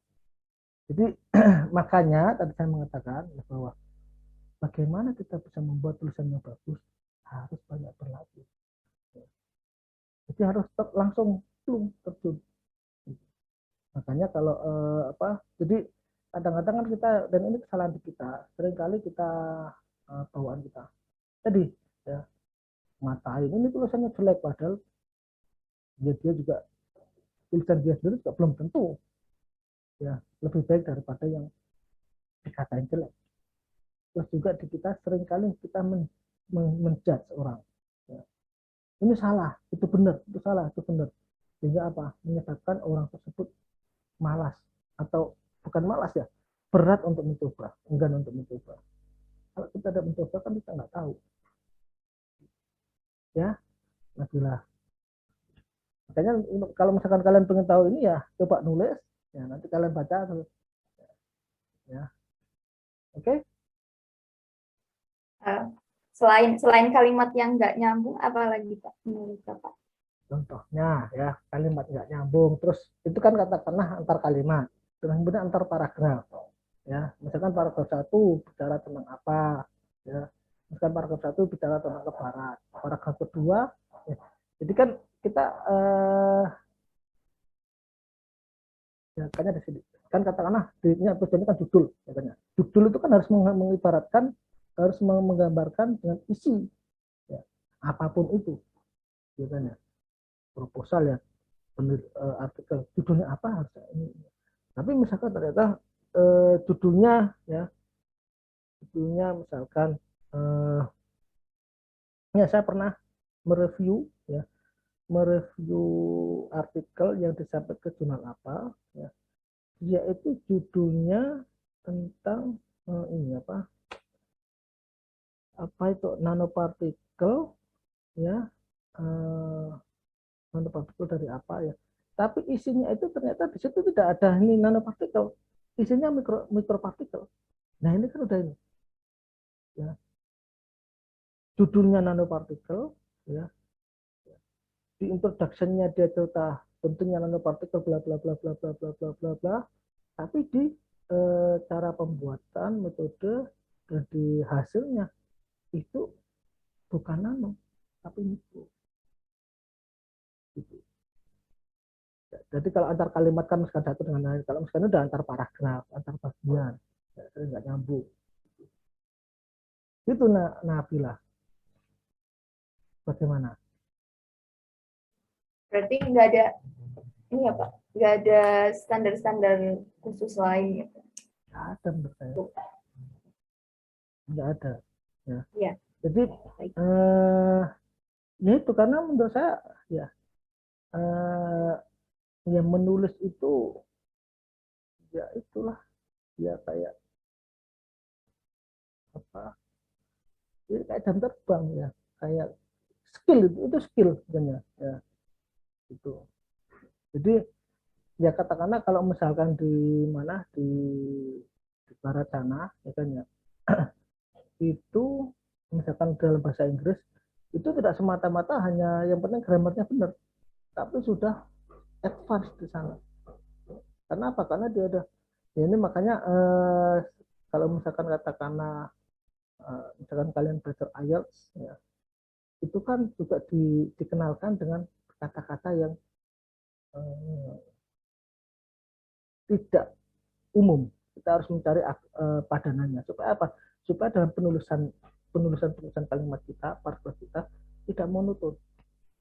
Jadi makanya tadi saya mengatakan bahwa bagaimana kita bisa membuat tulisan yang bagus harus banyak berlatih. Jadi harus langsung terjun. Makanya kalau jadi kadang-kadang kan kita, dan ini kesalahan di kita, seringkali kita bawaan kita. Jadi ya ngatain ini tulisannya jelek, padahal dia juga tulisan dia sendiri juga belum tentu ya lebih baik daripada yang dikatain jelek. Terus juga di kita seringkali kita menjudge orang. Ya. Ini salah, itu benar, itu salah, itu benar. Sehingga apa? Menyebabkan orang tersebut malas atau bukan malas ya, berat untuk mencoba, enggan untuk mencoba. Kalau kita tidak mencoba kan kita nggak tahu. Ya, Nabila. Makanya kalau misalkan kalian pengen tahu ini ya coba nulis, ya nanti kalian baca terus. Ya, oke? Selain kalimat yang nggak nyambung, apalagi Pak menurut Bapak? Contohnya ya kalimat nggak nyambung, terus itu kan katakanlah antar kalimat, terus kemudian antar paragraf. Ya, misalkan paragraf 1 bicara tentang apa, ya. Misalkan paragraf 1 bicara tentang ke barat, paragraf kedua, ya. Jadi kan kita ya kayaknya di sini kan katakanlah ini tujuannya kan judul, katanya. Judul itu kan harus mengibaratkan, harus menggambarkan dengan isi, ya. Apapun itu, katanya. Proposal ya, artikel judulnya apa harus ini. Tapi misalkan ternyata judulnya ya, judulnya misalkan ya saya pernah mereview ya, mereview artikel yang disampaikan ke jurnal apa ya, yaitu judulnya tentang ini apa itu nanopartikel ya, nanopartikel dari apa ya, tapi isinya itu ternyata di situ tidak ada ini nanopartikel, isinya mikropartikel. Nah ini kan udah ini ya, judulnya nanopartikel ya, di introduction-nya dia cerita bentuknya nanopartikel bla bla bla bla bla bla bla bla bla, tapi di cara pembuatan metode dan di hasilnya itu bukan nano tapi mikro gitu. Jadi kalau antar kalimat kan misalkan satu dengan lain, kalau misalkan udah antar paragraf, antar bagian, ya, nggak nyambung. Itu Nabila. Bagaimana? Berarti nggak ada ini ya Pak, nggak ada standar-standar khusus lain gitu. Nggak ada menurut saya. Nggak ada. Ya. Ya. Jadi ya itu karena menurut saya ya yang menulis itu ya itulah ya kayak apa? Ya, kayak jam terbang ya, kayak skill itu skill sebenarnya ya itu. Jadi ya katakanlah kalau misalkan di mana di barat sana ya kan ya itu misalkan dalam bahasa Inggris itu tidak semata-mata hanya yang penting grammarnya benar, tapi sudah advance di sana. Karena apa? Karena dia ada ya ini makanya kalau misalkan katakanlah misalkan kalian belajar IELTS ya, itu kan juga dikenalkan dengan kata-kata yang eh, tidak umum. Kita harus mencari padanannya supaya apa? Supaya dalam penulisan kalimat kita, paragraf kita tidak monoton.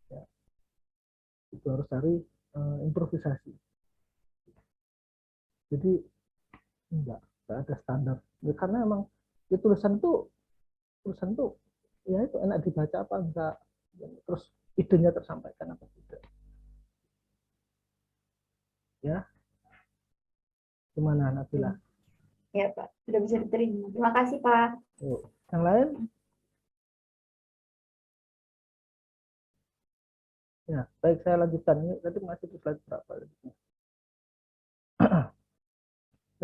Ya. Itu harus cari improvisasi. Jadi enggak ada standar. Ya, karena emang ya, tulisan itu ya itu enak dibaca apa enggak, terus idenya tersampaikan apa tidak. Ya, gimana Nabila? Ya Pak, sudah bisa diterima. Terima kasih Pak. Yuk. Yang lain? Ya, baik saya lanjutkan. Ini tadi masih di slide berapa?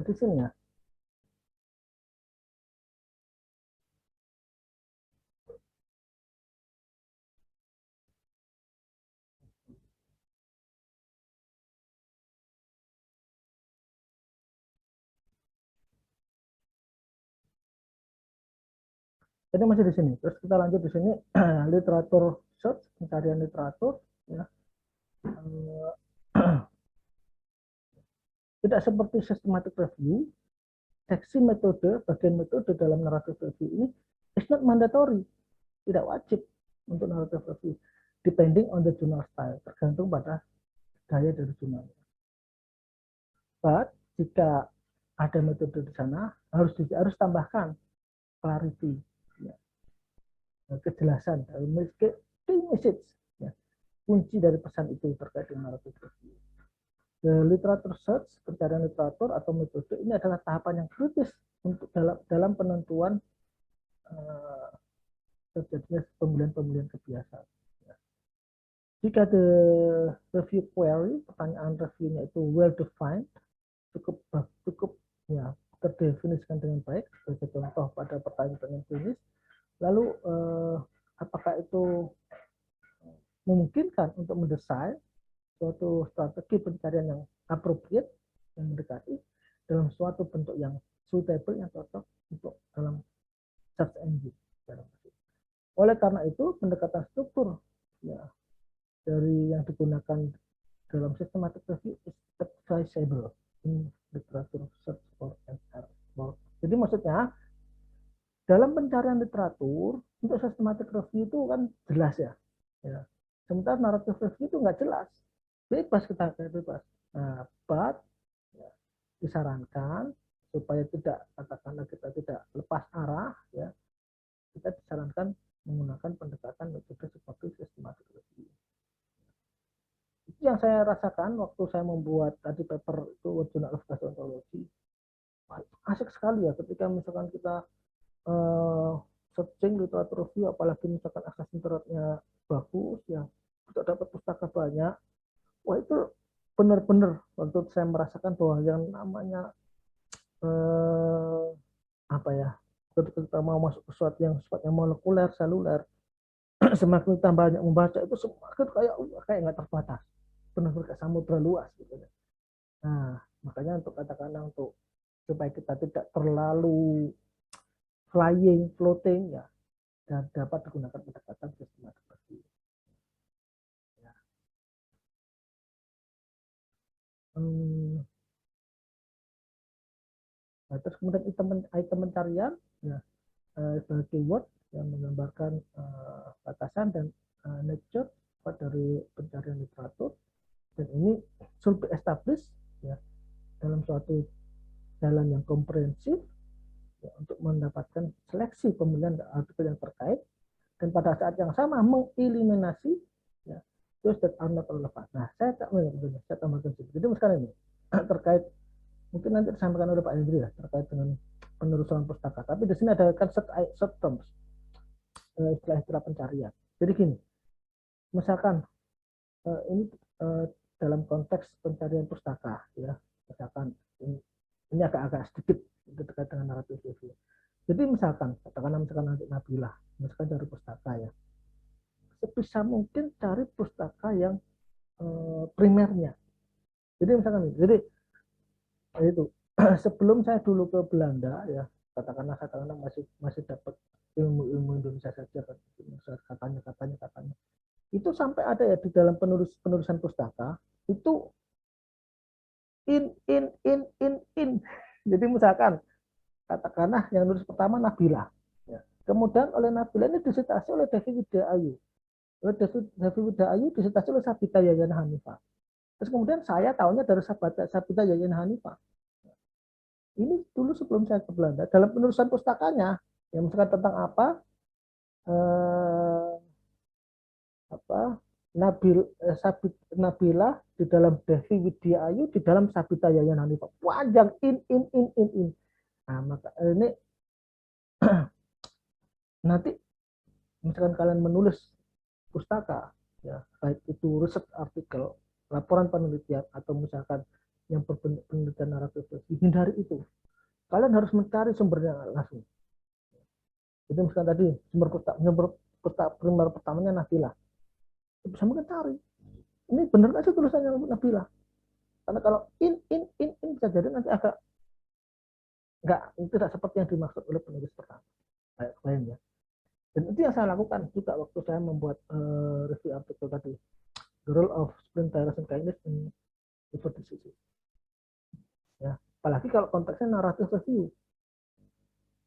Di sini ya. Jadi masih di sini. Terus kita lanjut di sini literatur search, pencarian literatur. Ya. Tidak seperti systematic review, seksi metode, bagian metode dalam naratif review ini is not mandatory, tidak wajib untuk naratif review, depending on the journal style, tergantung pada gaya dari jurnal. But jika ada metode di sana, harus tambahkan clarity, ya, kejelasan, key message, ya, kunci dari pesan itu terkait dengan naratif review. Literatur search, pencarian literatur atau metode ini adalah tahapan yang kritis untuk dalam penentuan terjadinya pembelian kebiasaan. Ya. Jika the review query, pertanyaan reviewnya itu well defined, cukup ya terdefinisikan dengan baik, sebagai contoh pada pertanyaan klinis, lalu apakah itu memungkinkan untuk mendesain suatu strategi pencarian yang appropriate, yang mendekati dalam suatu bentuk yang suitable, yang cocok untuk dalam search engine. Oleh karena itu, pendekatan struktur ya dari yang digunakan dalam systematic review is advisable in literature search for error. Jadi maksudnya dalam pencarian literatur untuk systematic review itu kan jelas ya. Sementara narrative review itu nggak jelas, bebas kita bebas. Nah, but ya, disarankan supaya tidak katakanlah kita tidak lepas arah ya, kita disarankan menggunakan pendekatan metode seperti systematic review. Itu yang saya rasakan waktu saya membuat tadi paper itu Journal of Gastroenterology. Asik sekali ya ketika misalkan kita searching literatur review, apalagi misalkan akses internetnya bagus ya, kita dapat pustaka banyak. Wah itu benar-benar waktu saya merasakan bahwa yang namanya apa ya, ketika kita mau masuk ke sesuatu yang sifatnya molekuler, seluler, semakin kita banyak membaca itu semakin kayak nggak terbatas, benar-benar kayak samudra luas gitu. Nah makanya untuk katakanlah untuk supaya kita tidak terlalu floating ya, dan dapat digunakan pendekatan sistematik review. Ya. Nah, terus kemudian item pencarian ya, sebagai keyword yang menggambarkan batasan dan nature dari pencarian literatur, dan ini should be established ya dalam suatu jalan yang komprehensif ya, untuk mendapatkan seleksi pemilihan artikel yang terkait, dan pada saat yang sama mengeliminasi ya those that are not relevant. Nah, saya tambahkan sedikit. Jadi sekarang ini terkait mungkin nanti disampaikan oleh Pak Hendri ya terkait dengan penerusan pustaka. Tapi di sini ada kan set terms, istilah-istilah pencarian. Jadi gini, misalkan ini dalam konteks pencarian pustaka ya, misalkan ini agak-agak sedikit terkait dengan naratif review. Jadi misalkan katakanlah misalkan nanti Nabila, misalkan dari pustaka ya, sebisa mungkin cari pustaka yang primernya. Jadi misalkan jadi itu sebelum saya dulu ke Belanda ya, katakanlah masih dapat ilmu Indonesia saja kan, katanya itu sampai ada ya di dalam penulisan pustaka itu in. Jadi misalkan katakanlah yang nulis pertama Nabila ya. Kemudian oleh Nabila ini disitasi oleh Devi Widya Ayu, disitasi oleh Sabita Yayana Hanifah. Terus kemudian saya tahunya dari Sabita Yayana Hanifah. Ini dulu sebelum saya ke Belanda, dalam penulisan pustakanya, yang misalkan tentang apa Nabila di dalam Devi Widya Ayu, di dalam Sabita Yayana Hanifah. Panjang in. Nah, maka ini nanti misalkan kalian menulis pustaka ya, baik itu riset artikel, laporan penelitian, atau misalkan yang berbentuk penelitian naratif, hindari itu. Kalian harus mencari sumbernya langsung. Jadi misalkan tadi sumber pustaka primer pertamanya Nabila, bisa mungkin cari ini benar nggak sih tulisannya Nabila, karena kalau in bisa jadi nanti agak nggak, tidak seperti yang dimaksud oleh penulis pertama lainnya. Dan itu yang saya lakukan juga waktu saya membuat review artikel tadi, The Role of Sprint Tyrus and Kindness in Liver Disease. Ya, apalagi kalau konteksnya naratif review,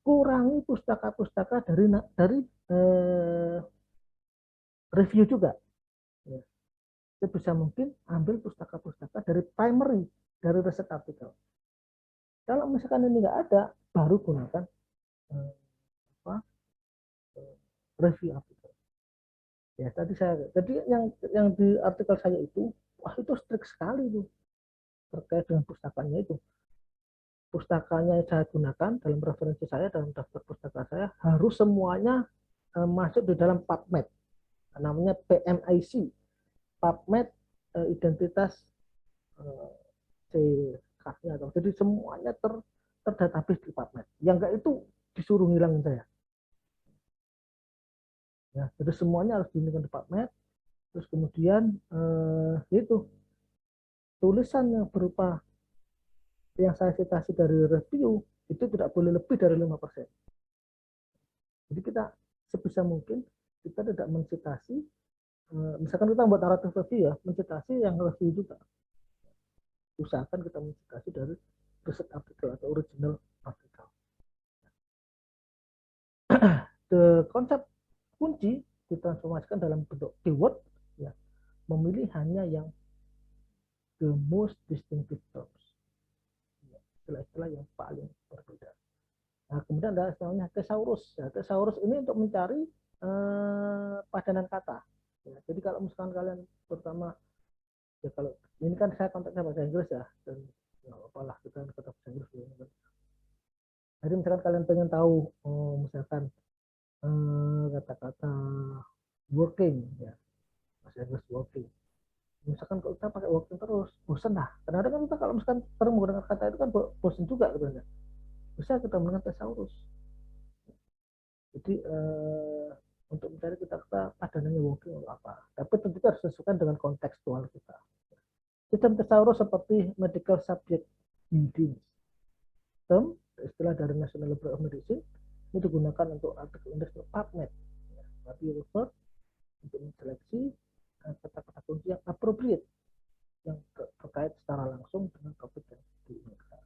kurangi pustaka-pustaka dari review juga. Ya. Sebisa mungkin ambil pustaka-pustaka dari primary, dari riset artikel. Kalau misalkan ini nggak ada, baru gunakan review artikel. Ya tadi yang di artikel saya itu, wah itu strict sekali tuh terkait dengan pustakanya itu. pustakanya saya gunakan dalam referensi saya, dalam daftar pustaka saya, harus semuanya masuk di dalam PubMed, namanya PMIC, PubMed identitas C khasnya. Jadi semuanya terdatabase di PubMed. Yang enggak itu disuruh ngilangin saya. Ya, jadi semuanya harus dihilangkan di PubMed. Terus kemudian itu tulisan yang berupa yang saya citasi dari review itu tidak boleh lebih dari 5%. Jadi kita sebisa mungkin kita tidak mencitasi, misalkan kita membuat naratif review ya, mencitasi yang review juga. Usahakan kita mencitasi dari riset artikel atau original artikel. Konsep kunci ditransformasikan dalam bentuk keyword, ya, memilih hanya yang the most distinctive terms, istilah-istilah yang paling berbeda. Nah, kemudian ada istilahnya thesaurus. Ya, thesaurus ini untuk mencari padanan kata. Ya, jadi kalau misalkan kalian pertama, ya kalau ini kan saya konteksnya bahasa Inggris ya, dan ya apalah kita kata bahasa Inggris. Ya. Jadi misalkan kalian pengen tahu, misalkan kata-kata working, ya bahasa Inggris working. Misalkan kalau kita pakai working terus, bosan lah. Kadang-kadang kan kita kalau misalkan sering menggunakan kata itu kan bosan juga sebenarnya. Bisa kita menggunakan thesaurus. Jadi untuk mencari kata-kata padanannya working atau apa. Tapi tentu harus sesuaikan dengan kontekstual kita. Sistem thesaurus seperti medical subject headings, term, istilah dari National Library of Medicine, ini digunakan untuk artikel indeks PubMed. Tapi refer untuk menseleksi kata-kata kunci yang appropriate, yang terkait secara langsung dengan topik yang diinginkan.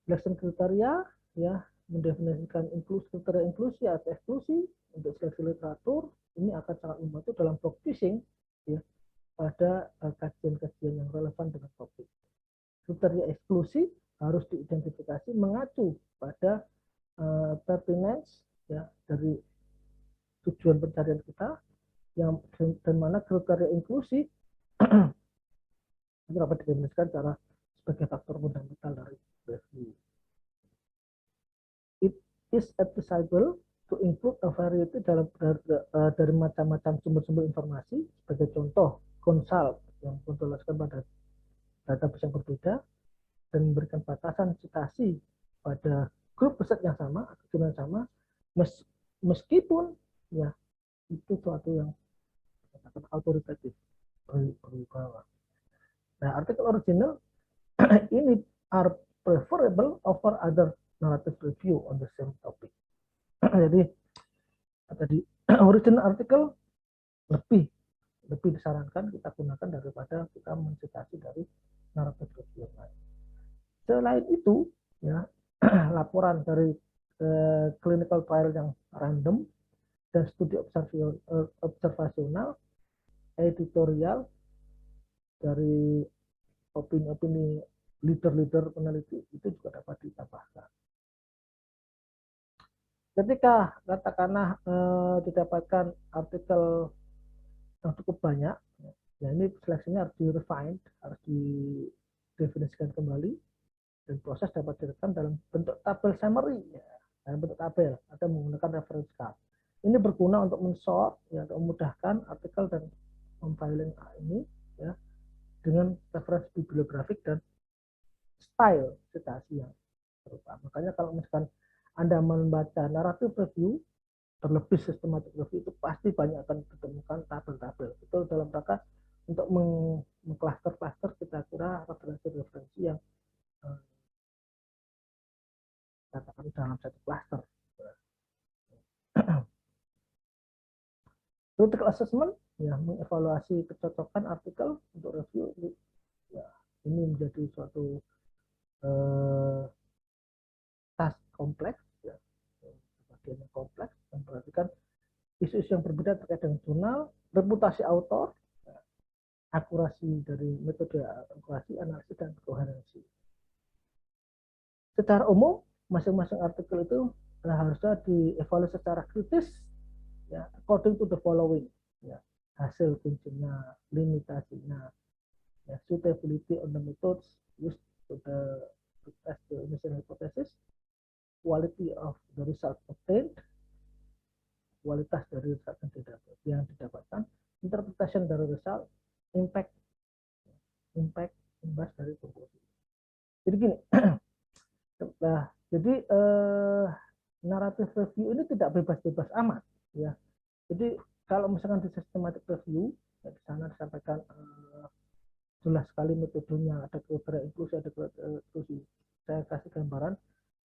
Selection kriteria, ya, mendefinisikan kriteria inklusi atau eksklusi untuk seleksi literatur. Ini akan sangat membantu dalam blog fishing, ya, pada kajian-kajian yang relevan dengan topik. Kriteria eksklusi harus diidentifikasi mengacu pada pertinence, ya, dari tujuan pencarian kita, yang dan mana kriteria inklusi itu dapat didefinisikan secara sebagai faktor fundamental dari review. It is advisable to include a variety dari macam-macam sumber-sumber informasi. Sebagai contoh, consult yang berlandaskan pada database yang berbeda dan memberikan batasan citasi pada grup riset yang sama atau jurnal yang sama, meskipun ya itu suatu yang autoritatif berwibawa. Nah, artikel original ini are preferable over other narrative review on the same topic. Jadi tadi original artikel lebih disarankan kita gunakan daripada kita mencitasi dari narrative review yang lain. Selain itu, ya, laporan dari clinical trial yang random dan studi observasional, editorial dari opini-opini leader-leader peneliti itu juga dapat ditambahkan. Ketika katakanlah didapatkan artikel yang cukup banyak, ya ini seleksinya harus di-refine, harus didefinisikan kembali, dan proses dapat dilakukan dalam bentuk tabel summary, ya, dalam bentuk tabel atau menggunakan reference card. Ini berguna untuk men-sort, ya, untuk memudahkan artikel dan compiling ini, ya, dengan referensi bibliografik dan style citasi yang serupa. Makanya kalau misalkan Anda membaca naratif review, terlebih sistematik review, itu pasti banyak akan ditemukan tabel-tabel. Itu dalam rangka untuk mengklaster-klaster kita kira referensi-referensi yang katakan dalam satu klaster. Critical assessment, ya, mengevaluasi kecocokan artikel untuk review, ya, ini menjadi suatu task kompleks, ya, bagian yang kompleks, yang memperhatikan isu-isu yang berbeda terkait dengan jurnal, reputasi autor, ya, akurasi dari metode akurasi, analisis, dan koherensi. Secara umum, masing-masing artikel itu harusnya dievaluasi secara kritis, ya, according to the following, ya, hasil kuncinya, limitasinya, ya, suitability on the methods used to test the initial hypothesis, quality of the result obtained, kualitas dari result yang didapatkan, interpretation dari result, impact imbas dari konklusi. Jadi gini, nah, jadi narrative review ini tidak bebas-bebas amat, ya. Jadi kalau misalkan di systematic review, ya, di sana disampaikan jelas sekali metodenya, ada kriteria inklusi, ada kriteria eksklusi. Saya kasih gambaran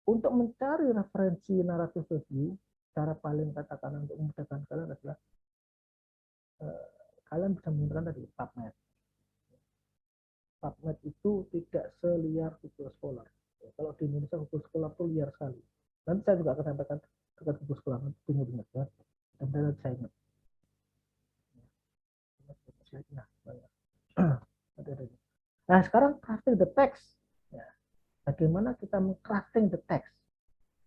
untuk mencari referensi narrative review, cara paling katakan untuk memudahkan kalian adalah kalian bisa menggunakan tadi PubMed. PubMed itu tidak seliar Google Scholar. Ya, kalau di Indonesia Google Scholar itu liar sekali. Nanti saya juga akan sampaikan terkait Google Scholar, nanti ingat ya. Dan saya ingat. Nah, sekarang crafting the text. Ya. Bagaimana kita crafting the text?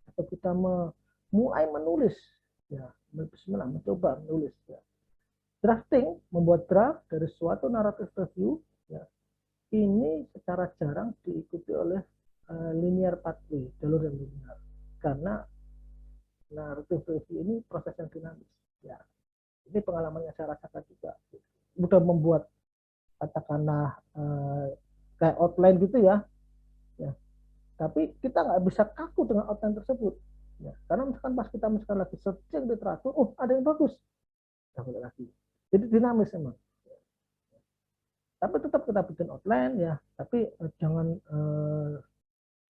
Atau kita mulai menulis, ya, bismillah, mencoba menulis. Ya. Drafting, membuat draft dari suatu narrative review, ya, ini secara jarang diikuti oleh linear pathway, jalur yang linear, karena narrative review ini proses yang dinamis. Ya, ini pengalaman yang saya rasakan juga. Udah membuat katakanlah kayak outline gitu ya, ya. Tapi kita nggak bisa kaku dengan outline tersebut, ya. Karena misalkan pas kita misalkan lagi searching literatur, oh ada yang bagus, kita boleh lagi. Jadi dinamis memang. Tapi tetap kita bikin outline ya, tapi jangan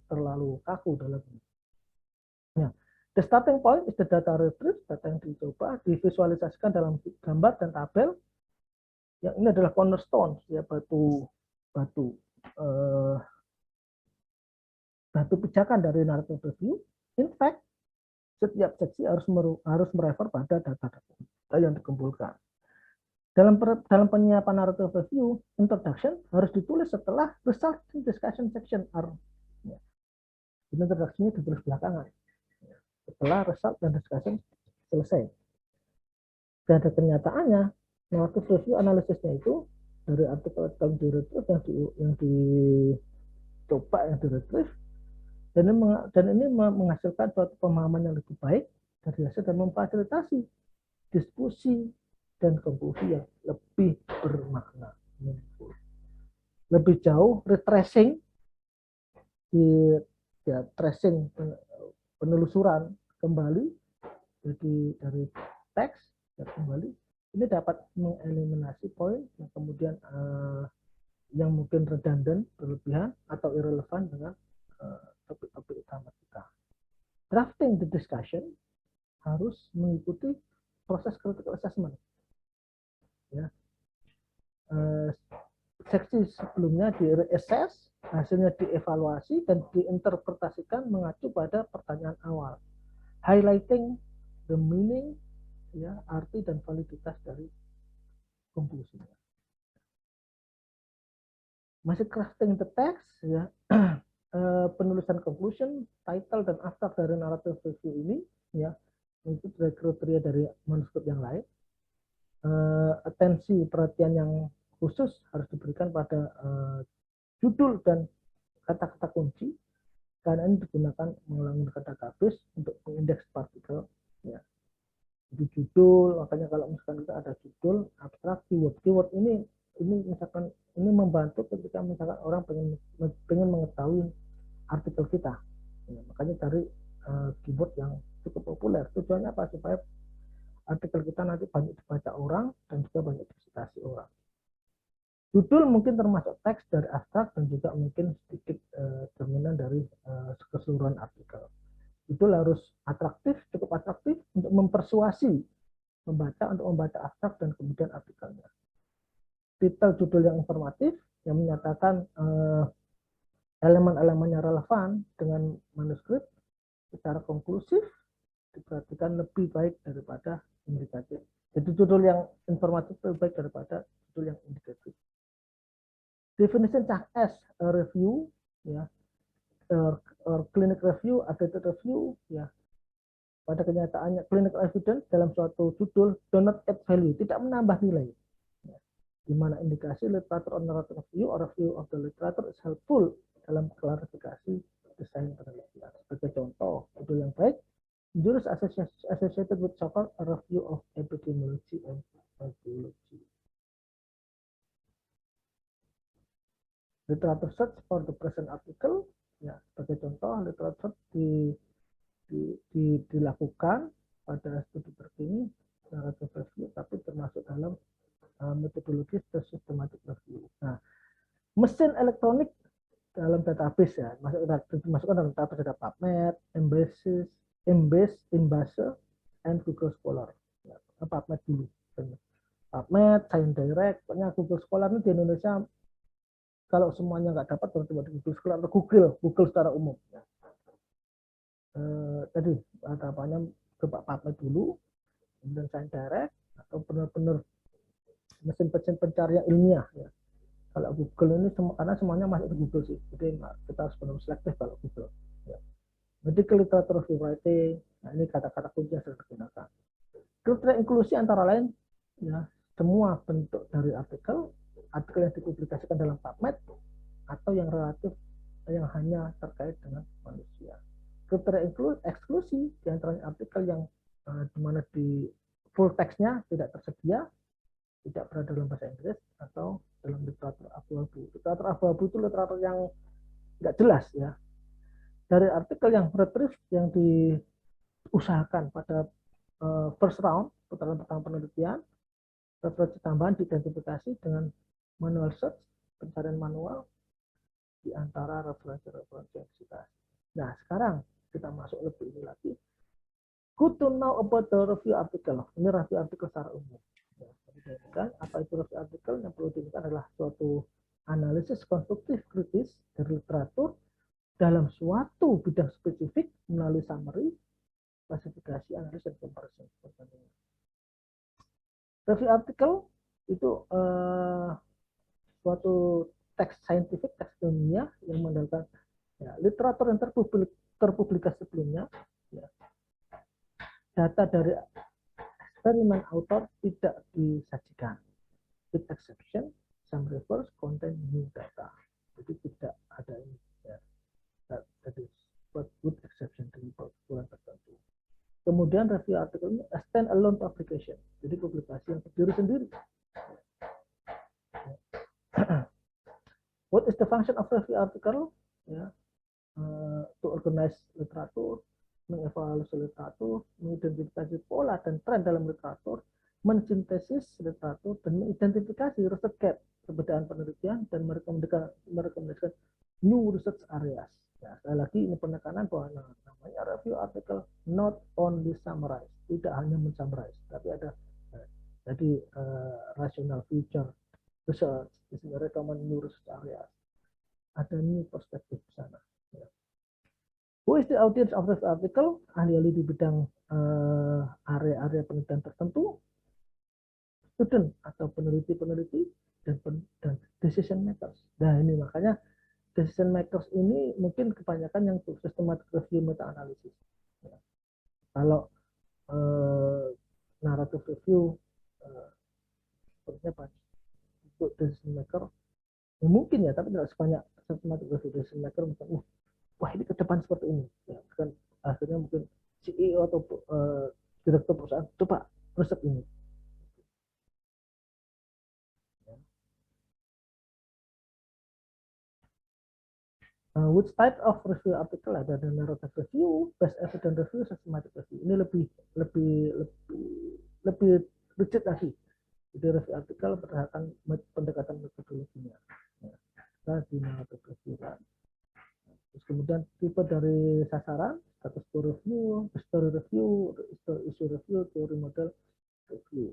terlalu kaku dalam ini. Ya. The starting point is the data retrieve, data yang dicoba divisualisasikan dalam gambar dan tabel. Yang ini adalah cornerstone, ya, batu pijakan dari narrative review. In fact, setiap seksi harus merefer pada data yang dikumpulkan. Dalam penyiapan narrative review, introduction harus ditulis setelah result discussion section. Ya. Introduction-nya ditulis belakangan. Ya. Setelah result dan discussion selesai. Dan kenyataannya, narrative review analisisnya itu dari artikel-artikel di retrieve yang dicoba, yang di retrieve, dan ini menghasilkan suatu pemahaman yang lebih baik dari hasil dan memfasilitasi diskusi dan konklusi yang lebih bermakna, lebih jauh retracing tracing penelusuran kembali jadi dari teks dan kembali ini dapat mengeliminasi poin yang kemudian yang mungkin redundant, berlebihan atau irrelevan dengan topik-topik utama kita. Drafting the discussion harus mengikuti proses critical assessment. Ya. Seksi sebelumnya di-reassess, hasilnya dievaluasi dan diinterpretasikan mengacu pada pertanyaan awal, highlighting the meaning, ya, arti dan validitas dari konklusinya. Masih crafting the text, ya, penulisan conclusion, title dan abstract dari narrative review ini, ya, itu kriteria dari manuskrip yang lain. Atensi perhatian yang khusus harus diberikan pada judul dan kata-kata kunci, karena ini digunakan menggunakan database untuk mengindeks partikel, ya. Jadi judul, makanya kalau misalkan kita ada judul, abstrak, keyword ini misalkan ini membantu ketika misalkan orang pengen mengetahui artikel kita, ya, makanya cari keyword yang cukup populer. Tujuannya apa? Supaya artikel kita nanti banyak dibaca orang dan juga banyak disitasi orang. Judul mungkin termasuk teks dari abstrak dan juga mungkin sedikit cerminan dari keseluruhan artikel. Judul harus atraktif, cukup atraktif untuk mempersuasi pembaca untuk membaca abstrak dan kemudian artikelnya. Titel judul yang informatif yang menyatakan elemen-elemennya relevan dengan manuskrip secara konklusif diperhatikan lebih baik daripada indikatif. Jadi judul yang informatif lebih baik daripada judul yang indikatif. Definition as a review, ya, or clinic review, updated review, ya. Pada kenyataannya clinical evidence dalam suatu judul do not add value, tidak menambah nilai. Ya. Di mana indikasi literature on narrative review or review of the literature is helpful dalam klarifikasi desain penelitian. Sebagai contoh, judul yang baik, Journals associated with so-called a review of epidemiology and biology. Literature search for the present article, ya sebagai contoh, literature dilakukan pada studi terkini, narrative review, tapi termasuk dalam metodologi systematic review. Nah, mesin elektronik dalam database ya, dimasukkan dalam database ada PubMed, Embase, and Google Scholar. Ya, PubMed dulu. PubMed, ScienceDirect, pokoknya Google Scholar ini di Indonesia kalau semuanya nggak dapat berarti di Google Scholar atau Google secara umum. Ya. Tadi apanya ke PubMed dulu, kemudian ScienceDirect atau benar-benar mesin pencarian ilmiah ya. Kalau Google ini karena semuanya masuk di Google sih, jadi kita harus benar selektif kalau Google. Ya. Medical literature review writing, nah ini kata-kata kunci yang sering digunakan. Kriteria inklusi antara lain ya semua bentuk dari artikel yang dipublikasikan dalam PubMed atau yang relatif yang hanya terkait dengan manusia. Kriteria eksklusi di antaranya artikel yang di mana di full teksnya tidak tersedia, tidak berada dalam bahasa Inggris atau dalam literatur abu-abu. Literatur abu-abu itu literatur yang nggak jelas ya. Dari artikel yang retrieve yang diusahakan pada first round putaran pertama penelitian, referensi tambahan diidentifikasi dengan manual search, pencarian manual di antara referensi-referensi yang disitasi. Nah, sekarang kita masuk lebih ini lagi. Good to know about the review article. Ini review artikel secara umum. Ya, apa itu review artikel? Yang perlu diingat adalah suatu analisis konstruktif kritis dari literatur dalam suatu bidang spesifik melalui summary, klasifikasi, analisis, dan comparison. Review artikel itu suatu teks saintifik, teks ilmiah yang mengandalkan ya, literatur yang terpublikasi sebelumnya. Ya. Data dari eksperimen author tidak disajikan. With exception, some reports contain new data. Jadi tidak ada ini. Ya. That is with exception dari peraturan tertentu. Kemudian review artikel ini a stand-alone publication. Jadi publikasi yang berdiri sendiri. What is the function of review article? Ya, to organize literatur, mengevaluasi literatur, mengidentifikasi pola dan tren dalam literatur, mensintesis literatur, dan mengidentifikasi research gap, perbedaan penelitian, dan merekomendasikan new research areas. Ya, sekali lagi ini penekanan bahwa namanya review article not only summarize, tidak hanya mensummarize, tapi ada jadi rational future research, recommend new research areas, ada new perspektif di sana. Ya. Who is the audience of this article? Ahli-ahli di bidang area-area penelitian tertentu, student atau peneliti-peneliti, dan decision makers. Nah ini makanya decision makers ini mungkin kebanyakan yang systematic review meta-analisis. Ya. Kalau narrative review sepertinya banyak untuk decision maker, ya mungkin ya, tapi tidak sebanyak systematic review. Decision maker mungkin, wah ini ke depan seperti ini. Ya, kan akhirnya mungkin CEO atau direktur perusahaan coba riset ini. Which type of review article ada narrative review, best evidence review, systematic review. Ini lebih rigid lagi. Jadi review artikel berdasarkan pendekatan metodologinya. Nah, di narrative review kan. Terus kemudian tipe dari sasaran, status quo review, history review, issue review, teori model review.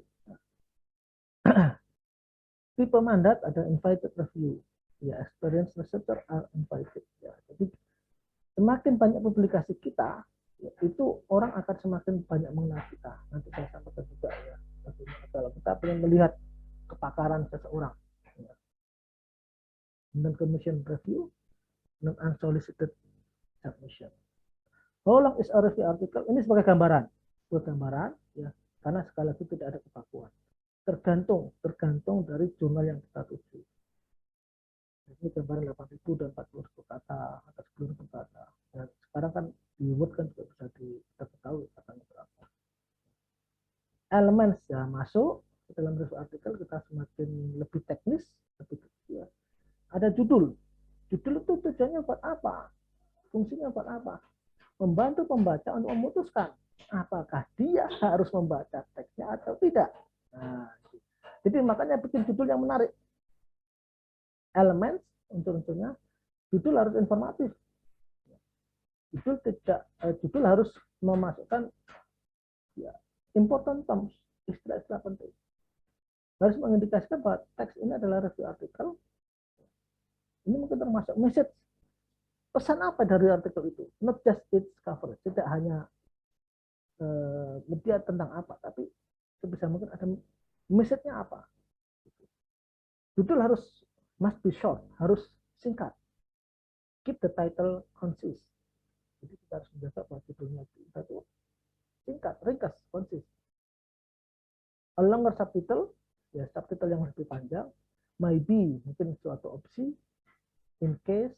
Tipe mandat ada invited review. Ya, experienced researcher are invited. Ya, jadi semakin banyak publikasi kita, ya, itu orang akan semakin banyak mengenal kita. Nanti saya sampaikan juga ya. Kalau kita ingin melihat kepakaran seseorang. Ya. Dan commission review, non unsolicited submission. How long is a review article? Ini sebagai gambaran, ya, karena sekali lagi tidak ada kebakuan. Tergantung dari jurnal yang kita tuju. Ini gambaran 8.000 dan 40.000 kata atau 10.000 kata. Ya, sekarang kan di Word kan juga bisa kita ketahui katanya berapa. Elemen ya masuk ke dalam review artikel, kita semakin lebih teknis, lebih ya. Ada judul. Judul itu tujuannya buat apa? Fungsinya buat apa? Membantu pembaca untuk memutuskan apakah dia harus membaca teksnya atau tidak. Nah, jadi makanya bikin judul yang menarik. Elemen unsur-unsurnya, judul harus informatif. Judul harus memasukkan ya, important terms, istilah-istilah penting. Harus mengindikasikan bahwa teks ini adalah review artikel. Ini mungkin termasuk message. Pesan apa dari artikel itu? Not just its cover. Tidak hanya media tentang apa, tapi sebisa mungkin ada message-nya apa. Judul harus must be short, harus singkat. Keep the title concise. Jadi kita harus menjaga bahwa judulnya kita itu singkat, ringkas, konsis. A longer subtitle, ya subtitle yang lebih panjang, maybe mungkin suatu opsi, in case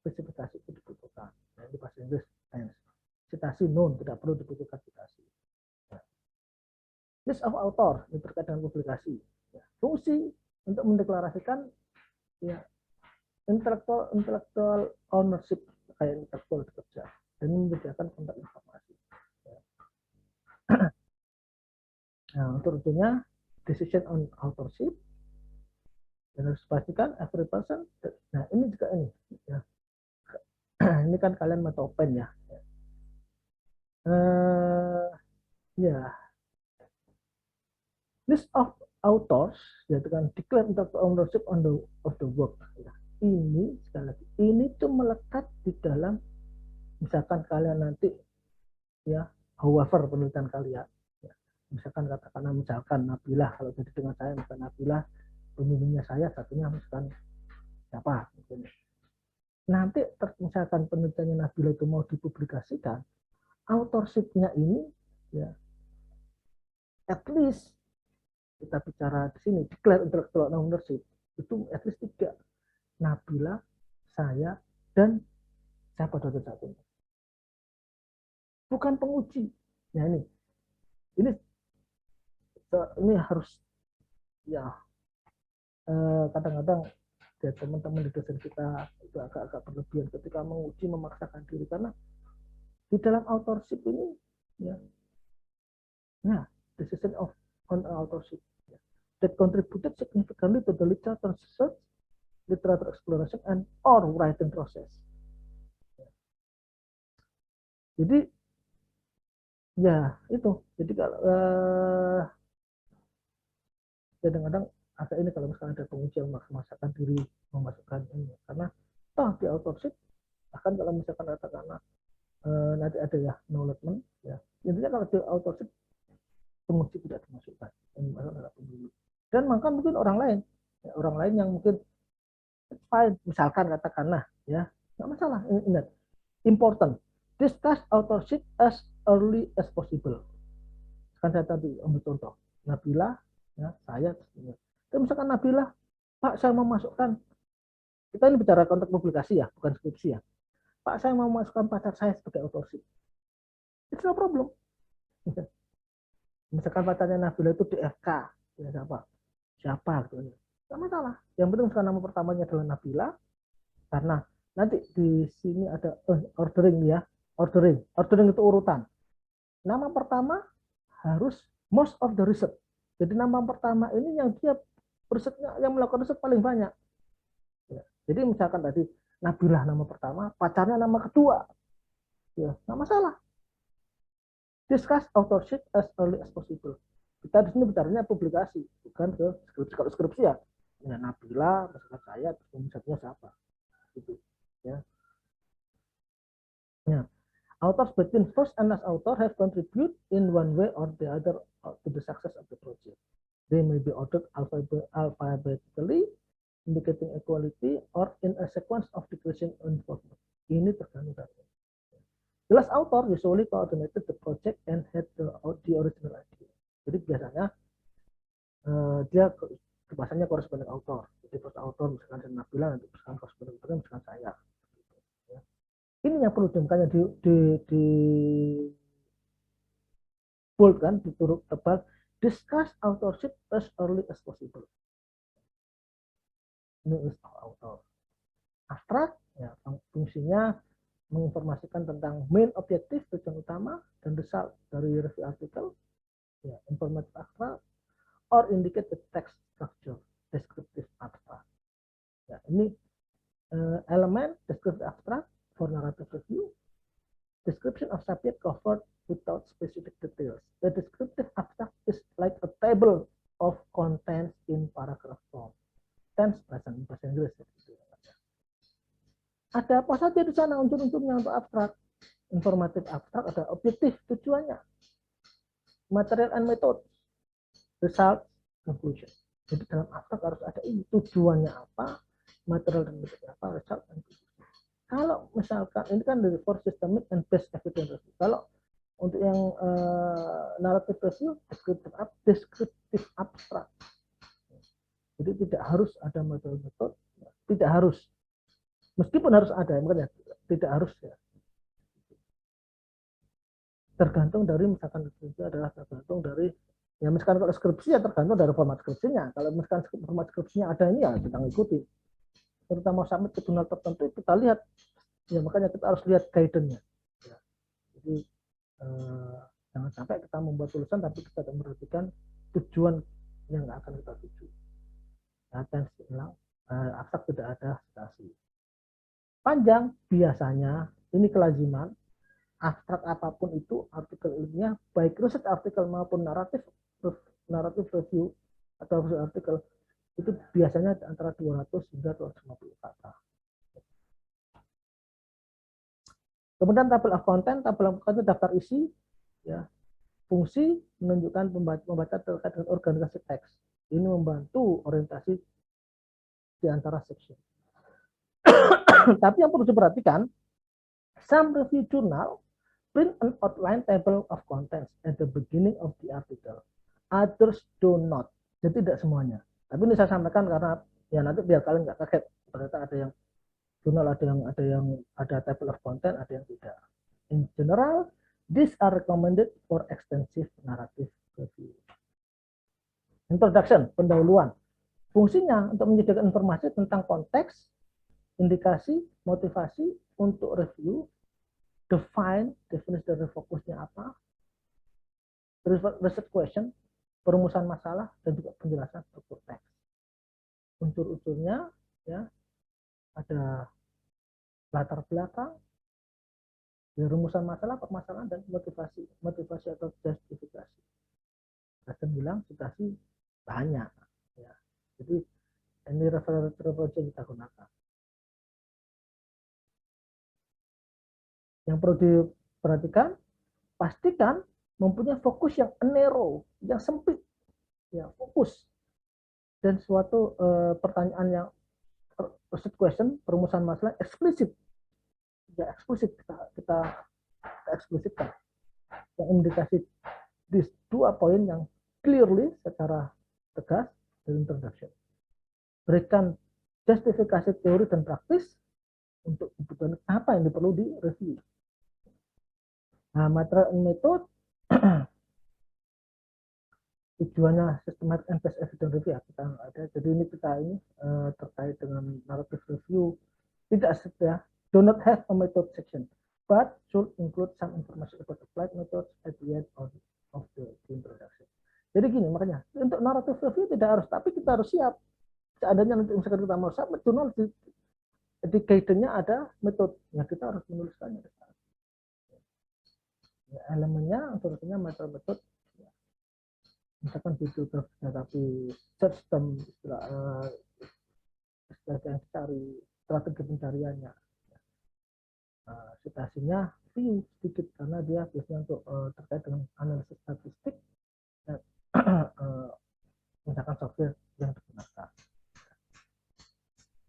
spesifikasi itu dibutuhkan. Nah, di bahasa Inggris, citasi known, tidak perlu dibutuhkan citasi. Ya. List of author, ini terkait dengan publikasi. Ya. Fungsi untuk mendeklarasikan ya, intellectual ownership kayak intelektual bekerja dan menyediakan kontak informasi. Nah, untuk itunya decision on authorship dan harus pastikan every person. Nah, ini juga ini ya. Ini kan kalian mau open ya. Ya. List of authors yaitu kan declare intellectual ownership on of the work. Ya. Ini sekali lagi, ini tuh melekat di dalam misalkan kalian nanti ya, however penelitian kalian ya, misalkan katakanlah misalkan Nabilah, kalau jadi dengan saya misalkan Nabilah pembimbingnya saya, satunya misalkan siapa mungkin. Nanti misalkan penelitiannya Nabilah itu mau dipublikasikan, authorship-nya ini ya at least kita bicara di sini declare intellectual ownership itu at least 3, Nabilah, saya, dan siapa satunya. Bukan penguji. Ya ini harus ya kadang-kadang ya teman-teman di dosen kita itu agak-agak berlebihan ketika menguji memaksakan diri, karena di dalam authorship ini ya decision on authorship ya, that contributed significantly to the literature research, literature exploration and or writing process. Jadi ya itu, jadi kalau kadang-kadang agak ini kalau misalnya ada pengujian memaksakan diri memasukkan ini, karena toh di authorship bahkan kalau misalkan katakanlah nanti ada ya acknowledgement ya, intinya kalau di authorship penguji tidak dimasukkan dan maka mungkin orang lain yang mungkin fine, misalkan katakanlah ya nggak masalah, ingat important discuss authorship as early as possible. Kan saya tadi ambil contoh Nabilah ya, saya dan misalkan Nabilah, Pak saya mau masukkan, kita ini bicara konteks publikasi ya, bukan skripsi ya, Pak saya mau masukkan pacar saya sebagai authorship, it's no problem. Misalkan pacarnya Nabilah itu di FK ya, siapa gitu, nggak masalah, yang penting misalkan nama pertamanya adalah Nabilah, karena nanti di sini ada ordering ya, ordering itu urutan, nama pertama harus most of the research. Jadi nama pertama ini yang dia risetnya, yang melakukan riset paling banyak. Ya. Jadi misalkan tadi Nabilah nama pertama, pacarnya nama kedua, ya nggak masalah. Discuss authorship as early as possible. Kita di sini bicaranya publikasi, bukan ke skripsi. Kalau skripsi ya, Nabilah, misalkan saya, terus misalnya siapa, gitu. Ya. Ya. Authors between first and last author have contributed in one way or the other to the success of the project. They may be ordered alphabetically, indicating equality, or in a sequence of decreasing involvement. Ini tergantung dari. The last author usually coordinated the project and had the original idea. Jadi biasanya dia bahasanya corresponding author. Jadi first author misalkan Nabila, nanti misalkan corresponding author misalkan saya. Ya. Ini yang perlu makanya di bold kan, diturut tebal, discuss authorship as early as possible. Ini list of author. Abstrak, ya, fungsinya menginformasikan tentang main objektif, tujuan utama, dan result dari review artikel, ya, informative abstract, or indicate the text structure, descriptive abstract. Ya, ini elemen descriptive abstract for narrative review, description of subject covered without specific details. The descriptive abstract is like a table of contents in paragraph form. Tense bahasa Inggris. Ada apa saja di sana unsur-unsurnya untuk abstrak. Informatif abstrak ada objektif, tujuannya. Material and method. Result, conclusion. Jadi dalam abstrak harus ada ini. Tujuannya apa, material dan metode apa, result, dan conclusion. Kalau misalkan, ini kan dari for systemic and best evidence review. Kalau untuk yang narrative review, descriptive abstrak. Jadi tidak harus ada metode-metode, tidak harus. Meskipun harus ada, makanya tidak harus ya. Tergantung dari misalkan itu adalah tergantung dari ya misalkan kalau skripsi ya tergantung dari format skripsinya. Kalau misalkan format skripsinya ada ini ya kita ngikuti. Terutama submit ke jurnal tertentu kita lihat ya makanya kita harus lihat guidance-nya. Ya. Jadi jangan sampai kita membuat tulisan tapi kita tidak memperhatikan tujuan yang akan kita tuju. Nah, abstrak tidak ada citasi. Panjang biasanya ini kelaziman abstrak apapun itu artikel ilmiah baik research artikel maupun naratif review atau artikel itu biasanya antara 200 hingga 250 kata. Kemudian tabel of content, tabel of content daftar isi ya. Fungsi menunjukkan pembaca terkait dengan organisasi teks. Ini membantu orientasi di antara section. Tapi yang perlu diperhatikan, some review journal print an outline table of contents at the beginning of the article. Others do not. Jadi tidak semuanya. Tapi ini saya sampaikan karena ya nanti biar kalian nggak kaget. Ternyata ada yang jurnal, ada table of content, ada yang tidak. In general, these are recommended for extensive narrative review. Introduction, pendahuluan. Fungsinya untuk menyediakan informasi tentang konteks, indikasi, motivasi untuk review, define, definisi dari fokusnya apa, research question, perumusan masalah, dan juga penjelasan struktur teks. Unsur-unsurnya ya ada latar belakang, rumusan masalah, permasalahan, dan motivasi atau justifikasi. Saya bilang citasi banyak. Ya. Jadi ini referensi yang kita gunakan. Yang perlu diperhatikan, pastikan mempunyai fokus yang narrow, yang sempit, ya fokus. Dan suatu pertanyaan yang research question, perumusan masalah eksplisit, ya eksplisit kita eksplisitkan. Yang indikasi di 2 poin yang clearly secara tegas dari introduction. Berikan justifikasi teori dan praktis untuk kebutuhan apa yang perlu direview. Nah, material metode tujuannya systematic and best evidence review ya, kita ada. Jadi ini kita ini terkait dengan narrative review tidak ya, do not have a method section, but should include some information about applied methods at the end of the introduction. Jadi gini makanya untuk narrative review tidak harus, tapi kita harus siap. Seandainya nanti misalkan kita mau submit jurnal di guidance-nya ada metode, ya kita harus menuliskannya. Ya, elemennya unsurnya metode ya. Misalkan bibliografi tapi search term istilah yang dicari, strategi pencariannya. Citasinya view sedikit karena dia biasanya untuk terkait dengan analisis statistik dan misalkan software yang digunakan.